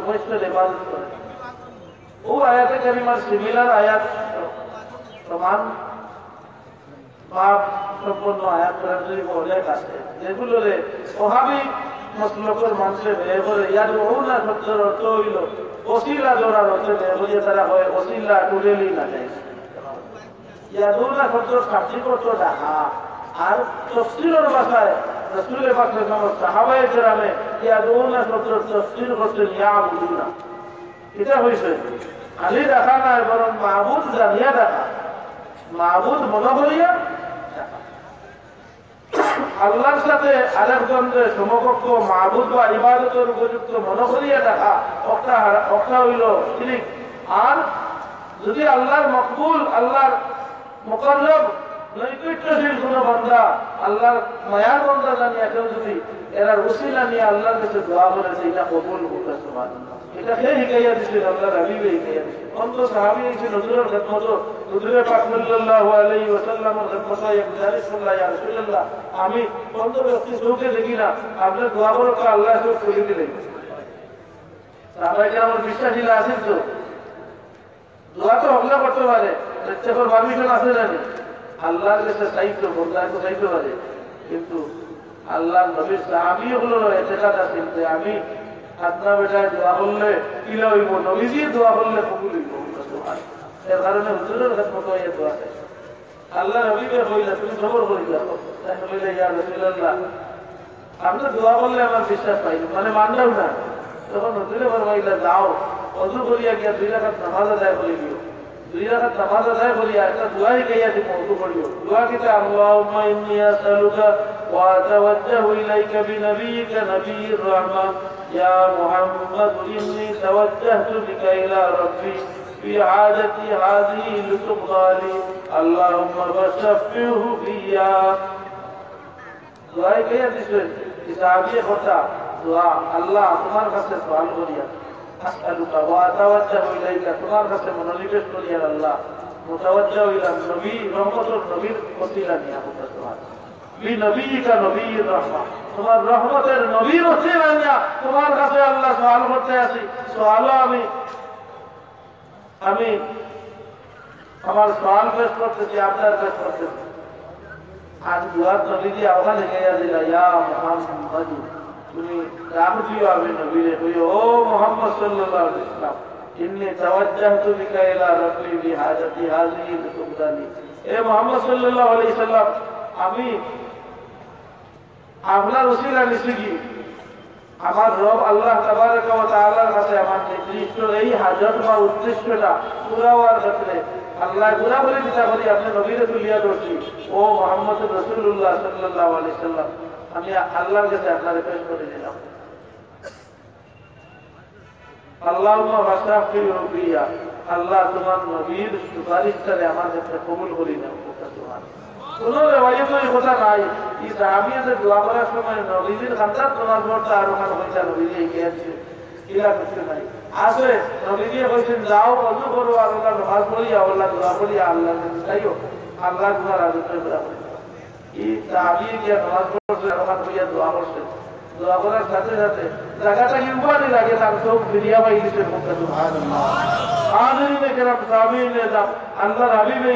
উপাস্যের ইবাদত করে। ও আয়াতে কারিমার সিমিলার আয়াত সমান ভাব সম্পন্ন আয়াত যদি অনেক আছে, যেগুলোরে ওহাবি মসলকের মানুষের ব্যয় করে। ইয়ার ওনা শব্দের অর্থ হইল ওসিলা ধরার অর্থে ব্যয় করিয়া তারা হয় ওসিলা টুরেলি না যায়। ইয়াদুনা শব্দের শাব্দিক অর্থ ডাহা, আর তফসিরের ভাষায় রাসূলের পাকের নামে সাহাবায়ে কেরামে ইয়াদুনা শব্দের তফসির করতে ইয়াবুদুনা। এটা হইছে খালি দেখা না, বরং মাহবুদ জানিয়া দেখা, মাহবুদ মনে করিয়া আল্লাহর সাথে আরেকজনকে সমকক্ষ মাহবুদ বা ইবাদতের উপযুক্ত মনে করিয়া দেখা, অক্টা হইল শিরিক। আর যদি আল্লাহর মকবুল, আল্লাহর মুকাররব নৈকট্যশীল কোন বান্দা, আল্লাহর মায়ার বান্দা জানিয়া কেউ যদি এরার উসিলা নিয়ে আল্লাহর কাছে দোয়া করে, এটা কবুল করতে। সুবহানাল্লাহ। এটা খেয়ে শিখাইয়া দিচ্ছেন আল্লাহ হাবিবে শিখাইয়া দিচ্ছেন। অন্ত সাহাবী হয়েছেন হুজুরের খেদমত, হুজুরে পাক সাল্লাল্লাহু আলাইহি ওয়াসাল্লামের খেদমত গুজারিশ করলা, ইয়া রাসূলুল্লাহ আমি অন্ত ব্যক্তি চোখে দেখি না, আপনার দোয়া করো আল্লাহ চোখ খুলে দিলেন। সাহাবায়ে কেরামের বিশ্বাসীরা আছেন তো, দোয়া তো হল্লা করতে পারে, প্রত্যেকের পারমিশন আছে জানি, আল্লাহর কাছে চাইতো, বন্দার তো চাইতে পারে, কিন্তু আল্লাহ নবীর সাহাবীও হলো এতেকাদ আছেন যে আমি আপনার বেটায় দোয়া করলে কিলা হইব, নবীজি দোয়া করলে কবুল হইব। এর কারণে হুজুরের খেদমত হইয়া দোয়া চাই। আল্লাহ নবীকে কইলা তুমি খবর করিলা, কইলে ইয়া রাসূলুল্লাহ আপনি দোয়া করলে আমার বিশ্বাস পাইল, মানে মানলাম না। তখন হুজুরে ফরমাইলা যাও ওযু করিয়া গিয়া 2 রাকাত নামাজ আদায় করে দিও, 2 রাকাত নামাজ আদায় করিয়া একটা দোয়া শিখাইয়া দিব, ওযু করিও। দোয়া কিতা আল্লাহুম্মা ইন্নী আসআলুকা ওয়া আতাওয়াজ্জাহু ইলাইকা বিনাবিয়িকা নবিয়্যির রাহমা ইয়া মুহাম্মদ ইন্নী তাওয়াজ্জাহতু বিকা ইলা রাব্বি في عادتي هذه لتقضى لي اللهم فشفعه فيا। দোয়া শিখাইয়া দিছেন কিতাবিয়ে কথা দোয়া, আল্লাহ তোমার কাছে সওয়াল করিয়া আসআলুকা ওয়া আতাওয়াজ্জাহু ইলাইকা, তোমার কাছে মনোনিবেশ করিয়া আল্লাহ মুতাওয়াজ্জাহু ইলা নবী রহমতুল নবীর ওসিলা নিয়া মুতাওয়াজ্জাহ বিনবিয়িকা নবিয়্যির রাহমা, তোমার রহমতের নবীর ওসিলা নিয়া তোমার কাছে আল্লাহ সওয়াল করতে আসি। সওয়ালও আমি আমার সওয়াল পেশ করতেছি, আপনার পেশ করতেছি। আজ দোয়া নবীজি আওয়াজ শিখাইয়া দিলা ইয়া মুহাম্মদ, তুমি রাম দিও আমি নবীরে কইও ও মুহাম্মদ সাল্লাল্লাহু আলাইহি ওয়াসাল্লাম ইন্নী তাওয়াজ্জাহতু বিকা ইলা রাব্বি বিহাজাতি হাযিহি লিতুকদানি, এ মুহাম্মদ সাল্লাল্লাহু আলাইহি ওয়াসাল্লাম আমি আপনার ওসিলা নিছি কি আমার রব আল্লাহ তাবারাকা ওয়া তাআলার কাছে আমার নির্দিষ্ট এই হাজত বা উদ্দেশ্যটা পুরা হওয়ার ক্ষেত্রে আল্লাহ পুরা বলে চিন্তা করি আপনি নবীরে তুলিয়া ধরছি ও মুহাম্মদ রাসূলুল্লাহ সাল্লাল্লাহু আলাইহি ওয়াসাল্লাম আমি আল্লাহর কাছে আপনারে পেশ করে দিলাম। আল্লাহুম্মা ফাশফিহু ফিয়া, আল্লাহ তোমার নবীর সুপারিশটারে আমার কাছে কবুল করি নাও। কোন রেওয়ায়েতে এই কথা নাই, এই সাহাবীদের দোয়া করার সময় নবীজির খান্দার তোমার পড়তা আর ওখানে হইতা নবীজি এগিয়ে আসছে, কিলা কিছু নাই আছে। নবীজি কইছেন যাও ওযু করো আর আল্লাহ নামাজ পড়িয়া আল্লাহ দোয়া করিয়া আল্লাহর কাছে চাইও, আল্লাহ তোমার আদতে পুরা করে। এই সাহাবী যে নামাজ পড়ছে ওখানে হইয়া দোয়া করছে, দোয়া করার সাথে সাথে জায়গাটা কি উপাধি লাগে তার চোখ ফিরিয়া পাই দিচ্ছে। সুবহানাল্লাহ। আমিনে কেরাম সাহাবীনে যাব আল্লাহর হাবিবে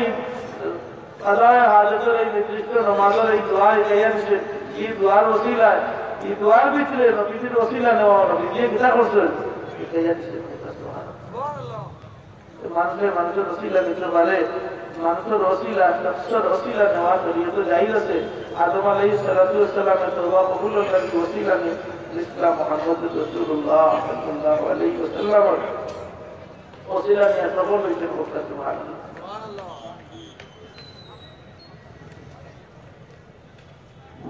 আদায় হাজতের এই নির্দিষ্ট নামাজের এই দোয়া শিখাইয়া দিচ্ছেন। এই দোয়ার ওসিলায় এই দোয়ার ভিতরে নবীজির ওসিলা নেওয়া, নবীজি কিতা করছেন শিখাইয়া দিচ্ছেন। মানুষের ওসিলা নিতে পারে, মানুষের ওসিলা শখসের ওসিলা নেওয়া শরীয়তে জায়েজ আছে। আদম আলাইহিস সালাতু ওয়াস সালামের তওবা কবুলের লাগি ওসিলা নিয়ে ইসলাম মুহাম্মদ রাসূলুল্লাহ সাল্লাল্লাহু আলাইহি ওয়াসাল্লাম ওসিলা নিয়ে সফল হইতে হবে। সুবহানাল্লাহ।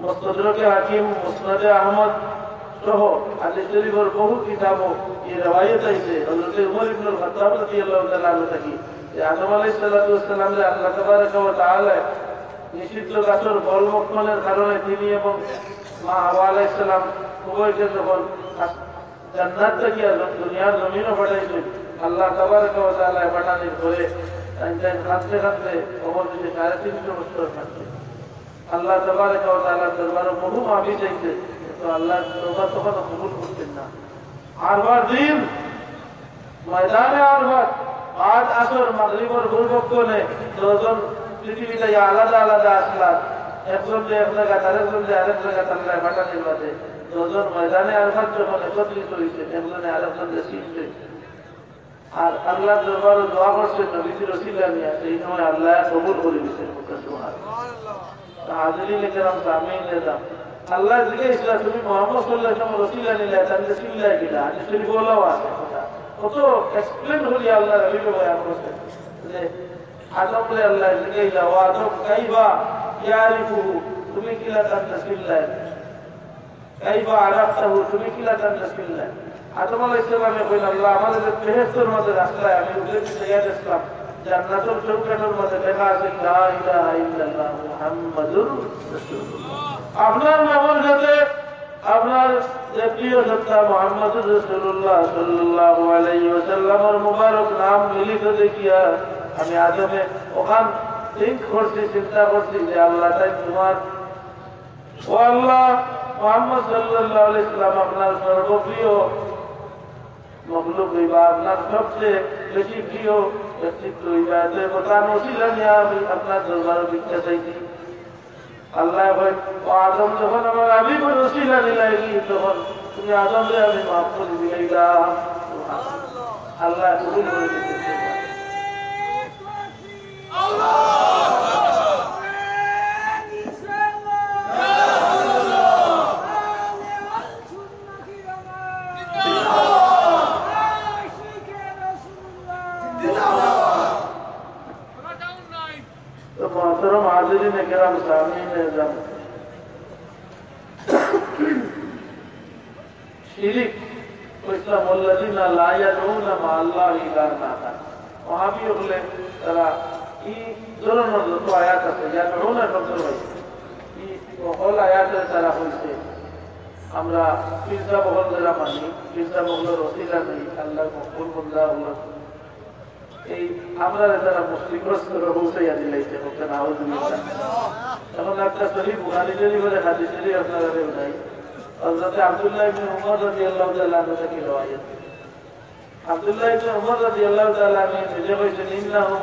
মুস্তাদরাকে হাকিম, মুসনাদে আহমদ সহ হাদিস শরীফের বহু কিতাবও এই রওয়ায়াত আছে হযরত উমর ইবনে আল-খাত্তাব রাদিয়াল্লাহু তাআলা আনহু থেকে যে আদম আলাইহিস সালাতু ওয়াস সালাম রে আল্লাহ তাবারাকা ওয়া তাআলা নিষিদ্ধ গাছের ফল ভক্ষণের কারণে তিনি এবং মা হাওয়া আলাইহিস সালাম উভয়কে যখন জান্নাত থেকে দুনিয়ার জমিনে পাঠাইছেন, আল্লাহ তাবারাকা ওয়া তাআলা পাঠানোর পরে কাঁদতে কাঁদতে ওমর যদি 350 বছর কাঁদছে। আল্লাহ তাবারাকা ওয়া তাআলার দরবারে বহু মাফি চাইছে, তো আল্লাহ তওবা তখন কবুল করতেন না। আরবার দিন ময়দানে আরবার আজ আসর মাগরিবের পূর্বক্ষণে দুজন পৃথিবীতে আলাদা আলাদা আসলাম, একজন যে এক জায়গা আরেকজন যে আরেক জায়গা আল্লাহ পাঠানোর বাদে দুজন ময়দানে আরবার যখন একত্রিত হয়েছে, একজনে আরেকজন যে শিখছে আর আল্লাহ দরবারে দোয়া করছে নবীজির ওসিলা নিয়ে, সেই সময় আল্লাহ কবুল করে দিয়েছেন। সুবহানাল্লাহ। হাজিরিনে কেরাম সামিন নিজাম আল্লাহ জিজ্ঞাসা তুমি মুহাম্মদ সাল্লাল্লাহু আলাইহি ওয়াসাল্লাম ওসিলা নিলে তাহলে সিল্লা কিনা হাদিস শরীফ বলাও আছে কথা কত এক্সপ্লেন হলি আল্লাহ নবী বয়ান করছেন যে আদম রে আল্লাহ জিজ্ঞাসা ওয়া আদম কাইফা ইয়ারিফুহু, তুমি কিলা তান্না সিল্লা কাইফা আরাফতাহু, তুমি কিলা তান্না সিল্লা। আদম আলাইহিস সালামে কইলেন আল্লাহ আমাদের বেহেশতের মধ্যে রাস্তায় আমি উঠে তৈয়ার ইসলাম জান্নাতুল চৌকাঠের মধ্যে লেখা আছে লা ইলাহা ইল্লাল্লাহ মুহাম্মাদুর রাসূলুল্লাহ। আপনার নামের সাথে আপনার যে প্রিয় সত্তা মুহাম্মদ রাসূলুল্লাহ সাল্লাল্লাহু আলাইহি ওয়াসাল্লামের মুবারক নাম মিলিত দেখিয়া আমি আদমে ওখান চিন্তা করছি যে আল্লাহ তাই তোমার ও আল্লাহ মুহাম্মদ সাল্লাল্লাহু আলাইহি ওয়াসাল্লাম আপনার সর্বপ্রিয় মখলুক হইবা, আপনার সবচেয়ে বেশি প্রিয় ব্যক্তিত্ব হইবা, তার ওসিলা নিয়ে আমি আপনার দরবারে ভিক্ষা চাইছি। আল্লাহ ও আদম যখন আমার আমি ওসিলা নিলাইলি তখন তুমি আদমরে আমি মাফ করে দিলাম। আল্লাহ কবুল করে দিতে محترم حاضرین کرام سامعین اعظم শিরিক ইসলাম والذین لا يدعون مع الله إلها آخر ওয়াহাবি হলে তারা এই ধরনের যত আয়াত আছে ইয়াদউনা শব্দ হয় এই সকল আয়াতে তারা হইছে আমরা পীরজা বহল যারা মানি পীরজা বহলের ওসিলা নেই আল্লাহ মকবুল বান্দা আল্লাহ এই আমরা যারা মুসলিমগ্রস্ত পৌঁছাইয়া দিলাইছে এখন একটা শরীফ বুখারী শরীফের হাদিস শরীফ আপনারা নাই হযরত আব্দুল্লাহ ইবনে উমর রাদিয়াল্লাহু তাআলা আনহু থেকে রওয়ায়াত আব্দুল্লাহ ইবনে উমর রাদিয়াল্লাহু তাআলা নিজে কইছেন ইন্নাহুম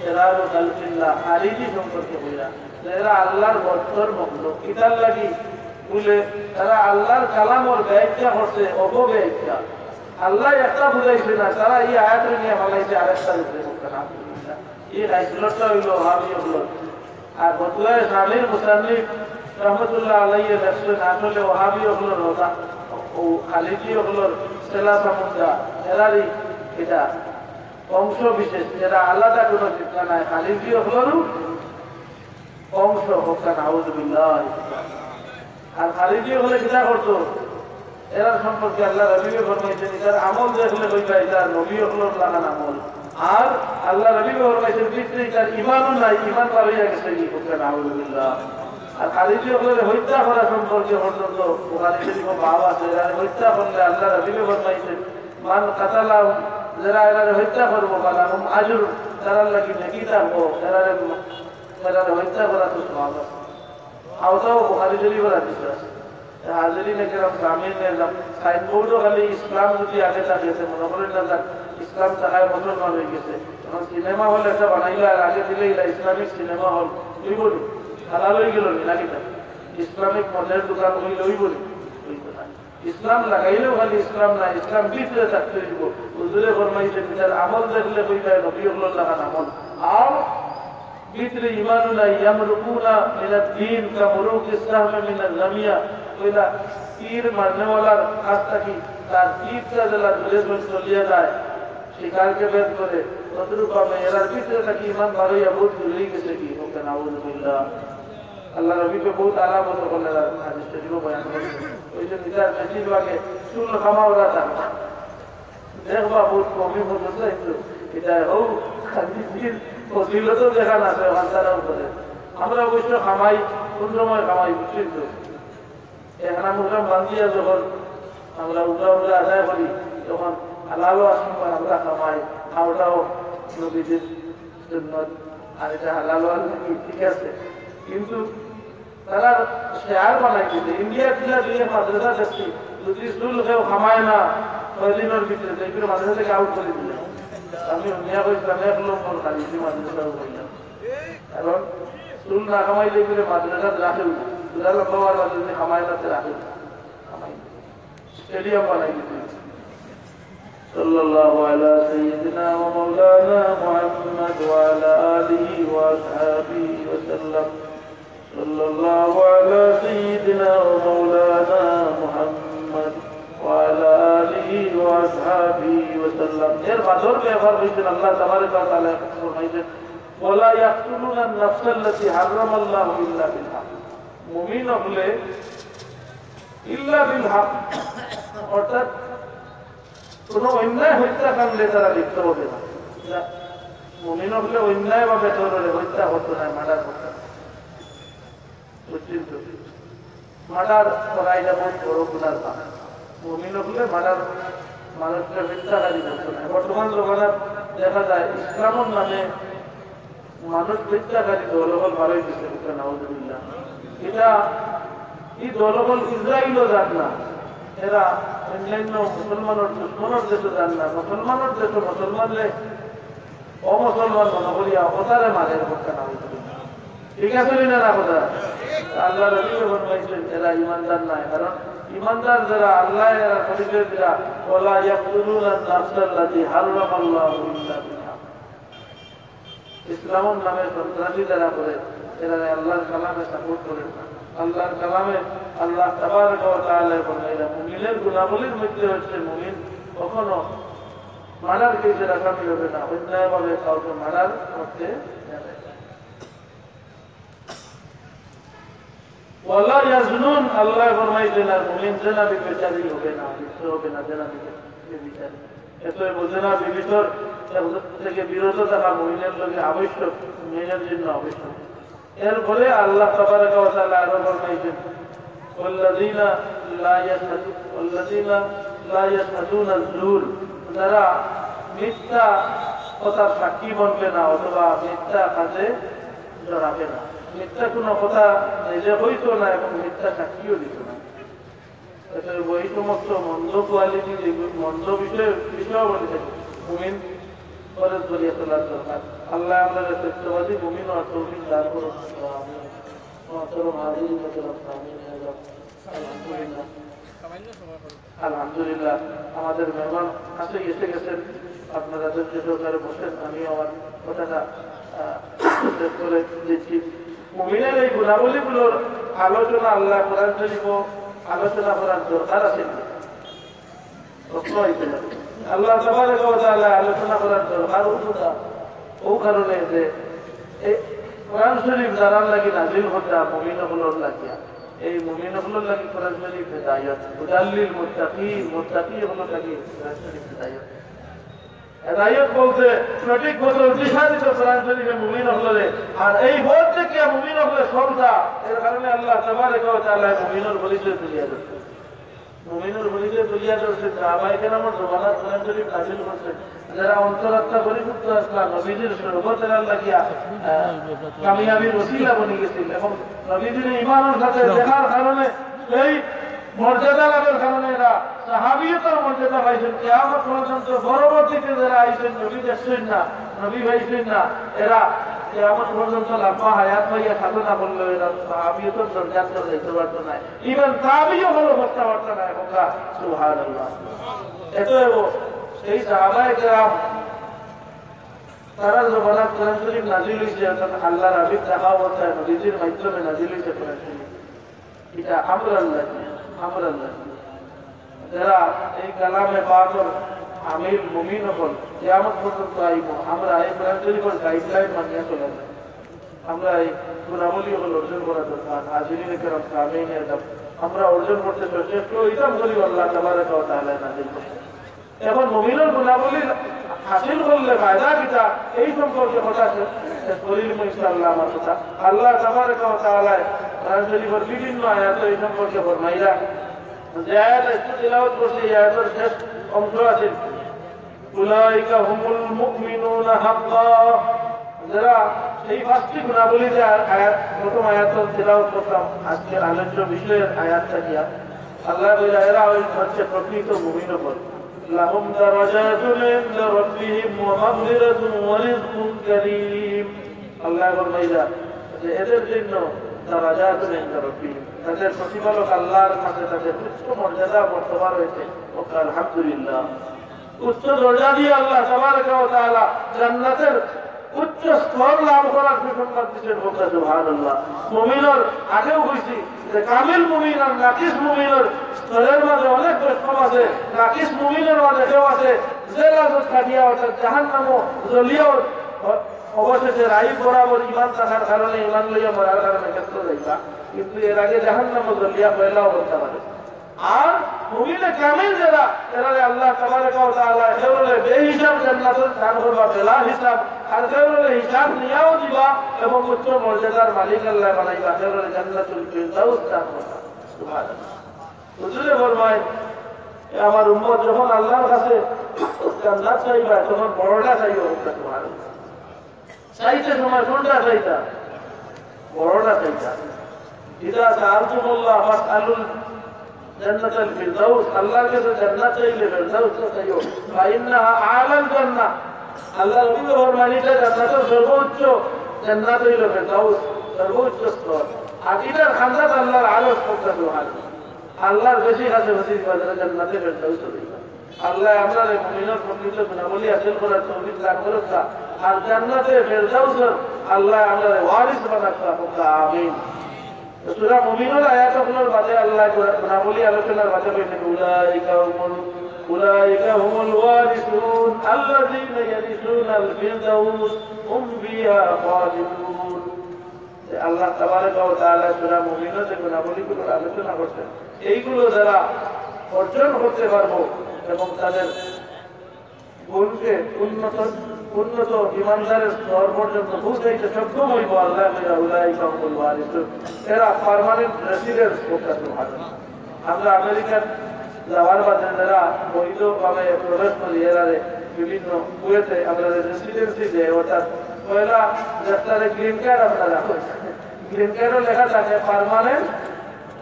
ইরারু খালকিল্লাহ আরিজি সম্পর্কে কইরা যারা আল্লাহর বর্তর মখলুক কিতাল লাগি বলে তারা আল্লাহর কালামর ব্যাখ্যা করছে অপব্যাখ্যা আল্লাহ একটা বুঝাইছে না তারা এই আয়াত নিয়ে বলাইছে আরেকটা এই রাইসুলটা হইল ওয়াহাবি হল আর বদলায় স্বামীর মুসান্নিফ রহমতুল্লাহ আলাইহি দেখছেন আসলে ওয়াহাবি হল ও খালিদি হল সেলাফা মুদ্রা এরারই এটা অংশ বিশেষ এরা আলাদা কোনো চিন্তা নাই খালিদি হলেরও অংশ হোক না আউযুবিল্লাহ আর খালিদি হলে কিনা করতো এরা সম্পর্কে আল্লাহ রবিবে ফরমাইছেন এটার আমল দেখলে কইবা এটার নবী হলোর লাগান আমল আর আল্লাহ রবিবে ফরমাইছেন ভিতরে এটার ইমানও নাই ইমান পার হইয়া গেছে কি করতেন আউযুবিল্লাহ আর খালিদি হলে হত্যা করা সম্পর্কে পর্যন্ত বুখারী শরীফে ভাব আছে এরা হত্যা করলে আল্লাহ রবিবে ফরমাইছেন মান কাতালা যারা এরা হত্যা করবো বালাহুম আজর তারা লাগি নেকি থাকবো এরা হত্যা করা তো সওয়াব আছে আওতাও বুখারী শরীফের হাদিস আছে হাজিরিন একরাম সামিন এলাম সাইনবোর্ডও খালি ইসলাম যদি আগে থাকিয়েছে মনে করেন না ইসলাম থাকায় মুসলমান হয়ে গেছে এখন সিনেমা হল একটা বানাইলে আর আগে দিলে ইসলামিক সিনেমা হল তুই বলি হালাল হয়ে গেল নাকি না ইসলামিক মদের দোকান হইলে ওই বলি ইসলাম লাগাইলেও খালি ইসলাম না ইসলাম ভিতরে থাকতে দিব হুজুরে ফরমাইছে নিজের আমল দেখলে কইবাই নবী হল লাগান আমল আর ভিতরে ইমানও নাই ইয়ামরুকুনা মিনাদ দ্বীন কামরুক ইসলাম মিনাল রামিয়া কইলা তীর মারনেওয়ালার কাছ থেকে তার তীরটা জেলা দূরে চলিয়া যায় শিকারকে বেদ করে তদ্রূপে এরার ভিতরে থাকি ইমান বারইয়া বহুত দূরে গেছে কি ওকে নাউযুবিল্লাহ আল্লাহ রবিকে বহুত আলামত করলেন হাদিস শরীফে বয়ান করেছেন ওই যে নিজের বেশিরভাগে চুল খামাওরা থাকে দেখবা বহুত কমই পর্যন্ত একটু এটা হোক হাদিসের ফজিলতও দেখা না আছে ওখানটারাও করে আমরা অবশ্য খামাই কোন সময় খামাই বুঝছেন তো এখানে মুখে বান্ধিয়া যখন আমরা উগা উগা আদায় করি তখন হালালও আসবার আমরা খামাই খাওয়াটাও নবীদের সুন্নত আর এটা হালালও নাকি ঠিক আছে কিন্তু তারা শেয়ার বানাই দিতে ইন্ডিয়া টিলা দিয়ে মাদ্রাসা দেখছি যদি চুল কেউ খামায় না 6 দিনের ভিতরে দেখবি মাদ্রাসা থেকে আউট করে দিলে আমি মিয়া কইছিলাম এক নম্বর খালি মাদ্রাসাও কইলাম কারণ চুল না খামাইলে গেলে মাদ্রাসা রাখেও না লম্বা মাদ্রাসা খামায় না রাখেও স্টেডিয়াম বানাই দিতে صلى الله على سيدنا ومولانا محمد وعلى آله وأصحابه وسلم صلى الله على سيدنا ومولانا محمد وعلى آله وأصحابه وسلم এর বাদর ব্যবহার করেছেন আল্লাহ তাবারক ওয়া তাআলা ফরমাইছেন ওয়ালা ইয়াকতুলুনা আন-নাফস আল্লাতী হারামাল্লাহু ইল্লা বিল হক মুমিন হলে ইল্লা বিল হক অর্থাৎ কোনো অন্যায় হত্যাকাণ্ডে তারা লিপ্ত হবে না মুমিন হলে অন্যায় ভাবে হত্যা হতো না মার্ডার হতো বুঝছেন তো মার্ডার করা এটা বহুত বড় গুণার কাজ। মুমিন হলে মার্ডার মানুষকে মিথ্যাকারী করতে না। বর্তমান জমানার দেখা যায় ইসলামের নামে মানুষ মিথ্যাকারী দলবল ভালোই দিতে হচ্ছে নাউজুবিল্লাহ। এটা এই দলবল ইসরায়েলও যান না, এরা অন্যান্য মুসলমানের দুশ্মনের দেশে যান না, মুসলমানের দেশে মুসলমানরে অমুসলমান মনে করিয়া অতারে মাঝের করতে নাউজুবিল্লাহ। ঠিক আছে না কথা? আল্লাহ রবি বলছেন এরা ইমানদার নাই, কারণ ইমানদার যারা আল্লাহ এরা পরিচয় দিলা ওয়ালা ইয়াকতুলুনা নাফসাল্লাতী হারামাল্লাহু ইল্লা বিলহাক। ইসলামের নামে সন্ত্রাসী যারা করে এরা আল্লাহর কালামে সাপোর্ট করে না। আল্লাহর কালামে আল্লাহ তাবারক ওয়া তাআলা বলেন এরা মুমিনের গুণাবলীর মধ্যে হচ্ছে মুমিন কখনো মার্ডার কেসে রাখা হবে না, অন্যায়ভাবে কাউকে মার্ডার করতে যাবে। ওয়ালা ইয়াজনুন, আল্লাহ ফরমাইছেন আর মুমিন জেনাবি বেচারি হবে না, লিপ্ত হবে না জেনাবি বিচারি। এতএব জেনাবি ভিতর থেকে বিরত থাকা মুমিনের লগে আবশ্যক, মুমিনের জন্য আবশ্যক। এরপরে আল্লাহ তাবারক ওয়া তাআলা আরো ফরমাইছেন ওয়াল্লাযীনা লা ইয়াশহাদুনা আয-যুর, যারা মিথ্যা কথা সাক্ষী বলবে না অথবা মিথ্যা কাজে জড়াবে না। মিথ্যা কোনো কথা নিজে হইতো না এবং মিথ্যা সাক্ষীও দিত না। ওই সমস্ত মন্দ কোয়ালিটি মন্দ বিষয় বলেছেন মুমিন করে জড়িয়ে তোলার দরকার। আল্লাহ আমাদের সত্যবাদী মুমিন আর তৌফিক দান করুন। আলহামদুলিল্লাহ আমাদের মেহমান কাছে এসে গেছেন, আপনারা ধৈর্য সহকারে বসেন, আমি আমার কথাটা করে দিচ্ছি। মুমিনের এই গুণাবলীগুলোর আলোচনা আল্লাহ কোরআন শরীফ আলোচনা করার দরকার আছে। প্রশ্ন হইতে পারে আল্লাহ তাবারক ওয়া তাআলা আলোচনা করার দরকার ও কারণে যে এই কোরআন শরীফ যারা লাগি নাজিল হতা মুমিনগুলোর লাগিয়া, এই মুমিনগুলোর লাগি কোরআন শরীফ হিদায়াত, হুদাল্লিল মুত্তাকিন, মুত্তাকি হলো লাগি কোরআন শরীফ হিদায়াত। হেদায়েত বলতে সঠিক পথে দিশারিত কোরআন শরীফে মুমিন হলে, আর এই পথ থেকে মুমিন হলে সরদা। এর কারণে আল্লাহ তাবারক ওয়া তাআলা মুমিনের পরিচয় তুলিয়া দিচ্ছেন। মুমিনের পরিচয় তুলিয়া দিচ্ছেন সাহাবায়ে কেরামের জমানার কোরআন শরীফ নাযিল করছেন, যারা অন্তরাত্মা পরিশুদ্ধ আসলাম নবীজির সহবতের লাগিয়া কামিয়াবির ওসিলা বনে গেছিল এবং নবীজির ঈমানের সাথে দেখার কারণে এই মর্যাদা লাভের কারণে এরা সাহাবিয়তের মর্যাদা পাইছেন। কিয়ামত পর্যন্ত পরবর্তীতে যারা আইছেন নবী দেখছেন না, নবী পাইছেন না, এরা কিয়ামত পর্যন্ত লম্বা হায়াত পাইয়া সাধনা করলো, এরা সাহাবিয়তের দরজাত যাইতে পারতো না, ইভেন তাবিও হলো করতে পারতো না। এবং সুবহানাল্লাহ, এতএব এই সাহাবায়ে কেরাম তারা জমানাত কোরআন শরীফ নাযিল হইছে, আল্লাহর হাবিব দেখা অবস্থায় নবীজির মাধ্যমে নাযিল হইছে কোরআন শরীফ। এটা আমরাল্লাহ যারা এই কালামে পাকের আমিল মুমিন হল কিয়ামত পর্যন্ত আইব, আমরা এই কোরআন শরীফের গাইডলাইন মানিয়ে চলে যাই। আমরা এই গুণাবলী হল অর্জন করা দরকার। হাজিরিন কেরাম সামিঈন আদব আমরা অর্জন করতে চেষ্টা করি, এটা করি আল্লাহ তাবারক ওয়া তাআলা নাযিল করেন। এখন মুমিনের গুণাবলী হাসিল করলে ফায়দা কিটা, এই সম্পর্কে কথা বলিল ইনশাআল্লাহ। আমার কথা আল্লাহ তাবারক ওয়া তাআলা কোরআন শরীফের বিভিন্ন আয়াত এই সম্পর্কে ফরমাইরা, যে আয়াত একটু তিলাওয়াত করছি, এই আয়াতের শেষ অংশ আছে উলাইকা হুমুল মুমিনুনা হাক্কা। যারা এই পাঁচটি গুণাবলী যে আয়াত প্রথম আয়াতের তিলাওয়াত করতাম, আজকের আলোচ্য বিষয়ের আয়াত থাকিয়া আল্লাহ বলে এরা হচ্ছে প্রকৃত মুমিন হল। লাহুম দারাজাতুন ইনদা রাব্বিহিম ওয়া মাগফিরাতুন ওয়া রিজকুন কারীম। আল্লাহ ফরমাইরা যে এদের জন্য দারাজাতুন ইনদা রাব্বিহিম, তাদের প্রতিপালক আল্লাহর কাছে তাদের উচ্চ মর্যাদা বর্তমান রয়েছে। আলহামদুলিল্লাহ, উচ্চ দরজা দিয়ে আল্লাহ তাবারক ওয়া তাআলা জান্নাতের উচ্চ স্তর লাভ করার সুসংবাদ দিচ্ছেন। সুবহানাল্লাহ, মুমিনের আগেও কইছি যে কামিল মুমিন আর নাকিস মুমিনের স্তরের মাঝে অনেক বৈষম্য আছে। নাকিস মুমিনের মাঝে কেউ আছে যে রাজত কাটিয়া অর্থাৎ জাহান্নামও জ্বলিয়াও অবশেষে রাইব বরাবর ইমান থাকার কারণে, ইমান লইয়া মরার কারণে ক্ষেত্র যাইবা, কিন্তু এর আগে জাহান্নামও জ্বলিয়া পয়লাও করতে পারে। আর মুমিনে কামিল যারা, এরা আল্লাহ তাবারক ওয়া তাআলা এগুলোরে বেহিসাব জান্নাতের দান করবা বেলা হিসাব, আর এগুলোরে হিসাব নিয়াও দিবা এবং উচ্চ মর্যাদার মালিক আল্লাহ বানাইবা, এগুলোরে জান্নাতুল ফিরদাউস দান করবা। হুজুরে ফরমায় আমার উম্মত যখন আল্লাহর কাছে জান্নাত চাইবা তখন বড়টা চাইব। চাইতে সময় কোনটা চাইতা? বড়টা চাইতা। ইদা সাআলতুমুল্লাহ ফাসআলুল জান্নাতাল ফিরদাউস, আল্লাহর কাছে জান্নাত চাইলে ফিরদাউস চাইও। ফাইন্নাহা আলাল জান্নাহ, আল্লাহর নবী ফরমানিটা জান্নাতের সর্বোচ্চ জান্নাত হইল ফিরদাউস, সর্বোচ্চ স্তর। আর এটার খান্দাত আল্লাহর আরশ করতে সুবহানাল্লাহ। আল্লাহর বেশি কাছে বেশি বাজারে জান্নাতে ফেরদাউস হইবা। আল্লাহ আমাদের মুমিনের প্রকৃত গুণাবলী হাসিল করার তৌফিক দান করুক। আর জান্নাতে ফেরদাউসের আল্লাহ আমাদের ওয়ারিস বানাক। আমিন। সূরা মুমিনুল আয়াতগুলোর মাঝে আল্লাহ গুণাবলী আলোচনার মাঝে বলেন উলাইকা হুমুল ওয়ারিসুন আল্লাযীনা ইয়ারিসুনাল ফিরদাউস হুম ফিহা খালিদুন। আল্লাহ তাবারক ওয়া তাআলা সূরা মুমিনের যে গুণাবলীগুলোর আলোচনা করছেন, এইগুলো যারা অর্জন করতে পারবো এবং তাদের গুণকে উন্নত ইমানদারের স্তর পর্যন্ত পৌঁছাইতে সক্ষম হইব, আল্লাহ উলাইকা হুমুল ওয়ারিসুন, এরা পার্মানেন্ট রেসিডেন্স করতে পারবে। আমরা আমেরিকান যাওয়ার বাদে যারা বৈধভাবে প্রবেশ করি, এরারে বিভিন্ন কুয়েতে আমরা রেসিডেন্সি দেয়, অর্থাৎ পয়লা রাস্তারে গ্রিন কার্ড আপনারা গ্রিন কার্ডও লেখা থাকে পার্মানেন্ট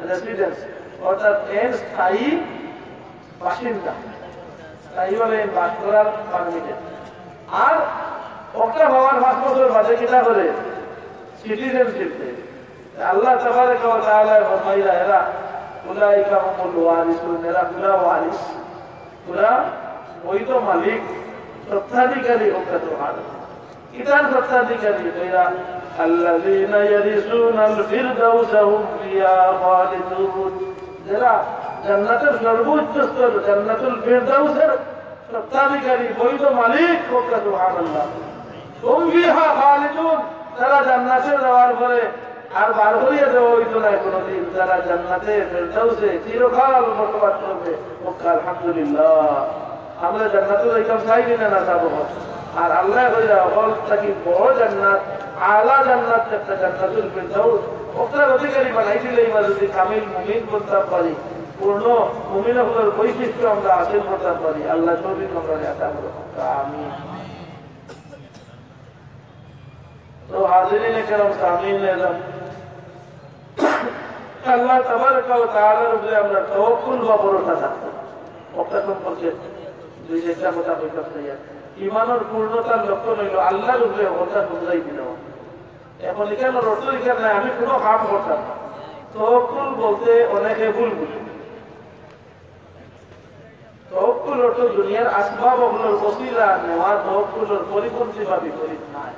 রেসিডেন্স, অর্থাৎ এর স্থায়ী বাসিন্দা, স্থায়ীভাবে বাস করার পারমিটেড। আর ওটা হওয়ার 5 বছর বাদে কিনা করে সিটিজেনশিপ দেয়। আল্লাহ তাবারক ওয়া তাআলা ফরমাইরা এরা উলাইকা হুমুল ওয়ারিসুন, এরা পুরা ওয়ারিস, পুরা বৈধ মালিক, স্বত্বাধিকারী ওটা সুবহানাল্লাহ। ইতার স্বত্বাধিকারী এরা আল্লাযীনা ইয়ারিসুনাল ফিরদাউস হুম ফিহা খালিদুন, যারা জান্নাতের সর্বোচ্চ স্তর জান্নাতুল ফিরদাউসের স্বত্বাধিকারী বৈধ মালিক ওটা সুবহানাল্লাহ। হুম ফিহা খালিদুন, তারা জান্নাতে যাওয়ার পরে আর বার করিয়া দেওয়া হইতো না কোনদিন, যারা জান্নাতে ফেরদাউসে চিরকাল বসবাস করবে। আলহামদুলিল্লাহ, আমরা জান্নাতুল যাইতাম চাই কিনা না যাবো। আর আল্লাহ কইরা বল থাকি বড় জান্নাত, আলা জান্নাত একটা জান্নাতুল ফেরদাউস, ওটার অধিকারী বানাই দিলেই বা যদি কামিল মুমিন করতে পারি, পূর্ণ মুমিনের বৈশিষ্ট্য আমরা হাসিল করতে পারি, আল্লাহ তৌফিক আমরা আতা করুন। আমিন। তো হাজিরিন কেরাম সামিন এলাম, আল্লাহ তাবারক ওয়া তাআলার উপরে আমরা তাওয়াক্কুল বা ভরসা রাখতে, ওটা সম্পর্কে দুই একটা কথা কইতে চাই। ঈমানের পূর্ণতার লক্ষণ হইল আল্লাহর উপরে ভরসা বুঝাই দিল। এখন এখানে অর্থ এখানে নাই আমি কোনো কাম করতাম না। তাওয়াক্কুল বলতে অনেকে ভুল বুঝে। তাওয়াক্কুল অর্থ দুনিয়ার আসবাব ওগুলোর ওসিলা নেওয়া, তাওয়াক্কুলের পরিপন্থী বা বিপরীত নাই।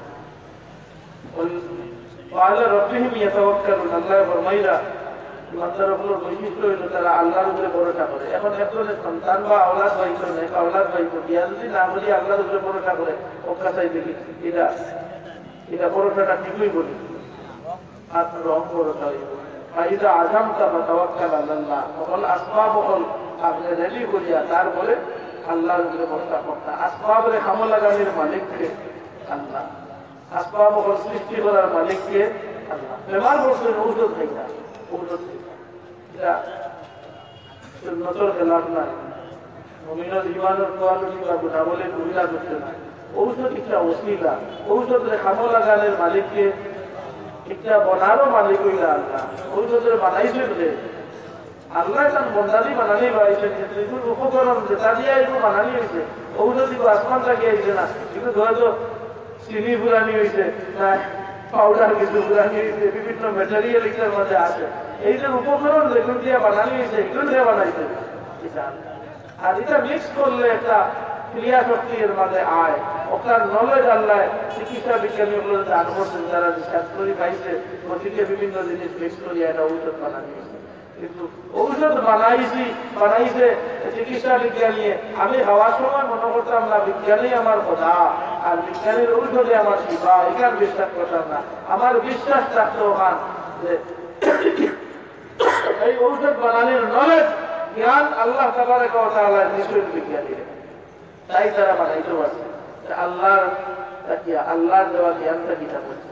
وعلى ربهم يتوكلون, আল্লাহ ফরমাইরা ইমানদার ওগুলোর বৈশিষ্ট্য হইল তারা আল্লাহর উপরে ভরসা করে। এখন একজনের সন্তান বা আওলাদ পাইতো না, আওলাদ পাইতো বিয়া যদি না বলি আল্লাহর উপরে ভরসা করে, ওকা চাই দেখি এটা ভরসাটা ঠিকই বলি, আর রং ভরসা হইব। ফাইদা আযামতা ফাতাওয়াক্কাল আলাল্লাহ, সকল আসবাব সকল আপনি রেডি করিয়া তারপরে আল্লাহর উপরে ভরসা করতা। আসবাবের কামে লাগানোর মালিককে আল্লাহ, আসবাব সকল সৃষ্টি করার মালিককে আল্লাহ। বেমার বসে ঔষধ খাইতা, ঔষধ এটা সুন্নতের খেলাফ নাই। মুমিনের ঈমানের কোয়ালিটি বা গুণাবলী ভূমিকা করতে নাই। ঔষধ একটা ওসিলা, ঔষধের কামে লাগানোর মালিককে একটা বনারও মালিক হইলা আল্লাহ। ঔষধের বানাইছে বলে আল্লাহ তার বন্দারি বানানি বাড়াইছেন, এগুলো উপকরণ যেটা দিয়ে এগুলো বানানি হয়েছে। ঔষধ এগুলো আসমান থেকে আইছে না, কিন্তু ধরো চিনি ফুরানি হয়েছে, পাউডার কিছু ফুরানি হয়েছে, বিভিন্ন ম্যাটেরিয়াল এটার মধ্যে আছে। এই যে উপকরণ যেগুলো দিয়ে বানানি হয়েছে এগুলো দিয়ে বানাইছে। আর এটা মিক্স করলে একটা ক্রিয়া শক্তি এর মাঝে আয়, ওটার নলেজ আল্লাহ চিকিৎসা বিজ্ঞানী ওগুলো দান করছেন, যারা রিসার্চ করে পাইছে প্রতিটি বিভিন্ন জিনিস মিক্স করিয়া একটা ঔষধ বানানি হয়েছে। কিন্তু ঔষধ বানাইছে চিকিৎসা বিজ্ঞানী। আমি হওয়ার সময় মনে করতাম না বিজ্ঞানী আমার কথা, আর বিজ্ঞানীর ঔষধে আমার শিবা, এখান বিশ্বাস করতাম না। আমার বিশ্বাস থাকতো ওখান যে এই ঔষধ বানানোর নলেজ জ্ঞান আল্লাহ তাবারক ওয়া তাআলা নিশ্চয় বিজ্ঞানী, তাই তারা বানাইতে পারছে। আল্লাহর দেওয়া জ্ঞানটা কিনা বলছে,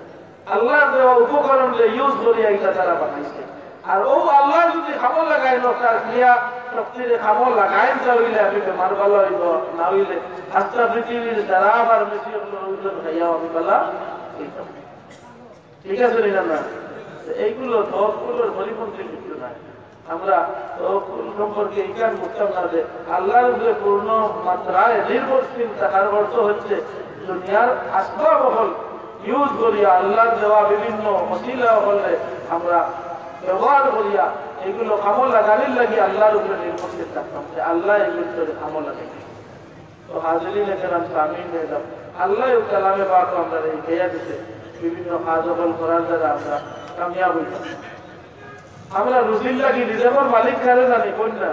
আল্লাহর দেওয়া উপকরণ ইউজ করিয়া এটা তারা বানাইছে। আর ও আল্লাহ যদি খামল লাগাই ন তার ক্রিয়া শক্তিরে খামল লাগাই হইলে আমি বেমার ভালো হইব না হইলে আস্থা পৃথিবীর দ্বারা আবার বেশি ওজন খাইয়াও আমি বলা ঠিক আছে না এইগুলো দশগুলোর পরিপন্থী কিছু নাই। আমরা সম্পর্কে এই কাজ বুঝতাম না যে আল্লাহর উপরে পূর্ণ মাত্রায় নির্ভরশীল থাকার অর্থ হচ্ছে দুনিয়ার আসবাব হল ইউজ করিয়া আল্লাহর দেওয়া বিভিন্ন মসিলা হলে আমরা ব্যবহার করিয়া এগুলো খামল লাগানির লাগি আল্লাহর উপরে নির্ভরশীল থাকতাম যে আল্লাহ এগুলো খামল লাগে। তো হাজিরিন কেরাম সামিল হয়ে যাও আল্লাহ কালামে পাক আমরা এই গেয়া দিতে বিভিন্ন কাজ করার দ্বারা আমরা কামিয়াব হইতাম। আমরা রুজির লাগি রিজার্ভের মালিক কারে জানি কন্যা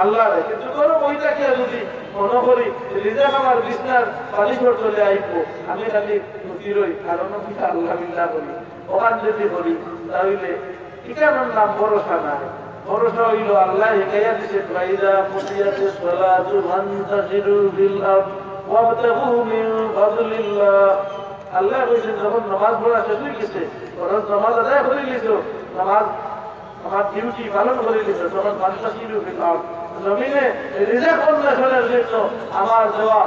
আল্লাহ রে, কিন্তু কোনো বইটাকে যদি মনে করি রিজার্ভ আমার বিছনার বালিঘর চলে আইব আমি খালি রুজিরই কারণ আল্লাহ বিল্লাহ করি ওখান যদি করি তাহলে ঠিকানার নাম ভরসা নাই। ভরসা হইল আল্লাহ হেকাইয়া দিছে ফাইদা কুদিয়াতিস সালাতু ফান্তাশিরু ফিল আরদ ওয়াবতাগু মিন ফাদলিল্লাহ। আল্লাহ কইছেন যখন নামাজ পড়া শেষ হয়ে গেছে তখন নামাজ আদায় করে নিছো নামাজ আমার ডিউটি পালন করে নিছো তখন ফান্তাশিরু ফিল আরদ জমিনে রিজিক অন্বেষণের জন্য আমার দেওয়া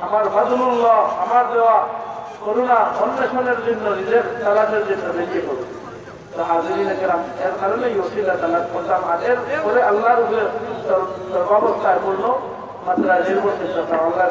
আমার ফাদলুল্লাহ আমার দেওয়া করুণা অন্বেষণের জন্য রিজিক তালাশের জন্য বেরিয়ে পড়ো। তো হাজিরিন কেরাম এর কারণেই ওসিলা তালাশ করতাম আর এর পরে আল্লাহর উপরে সর্বাবস্থায় পূর্ণ মাত্রায় নির্ভরশীল থাকা আল্লাহ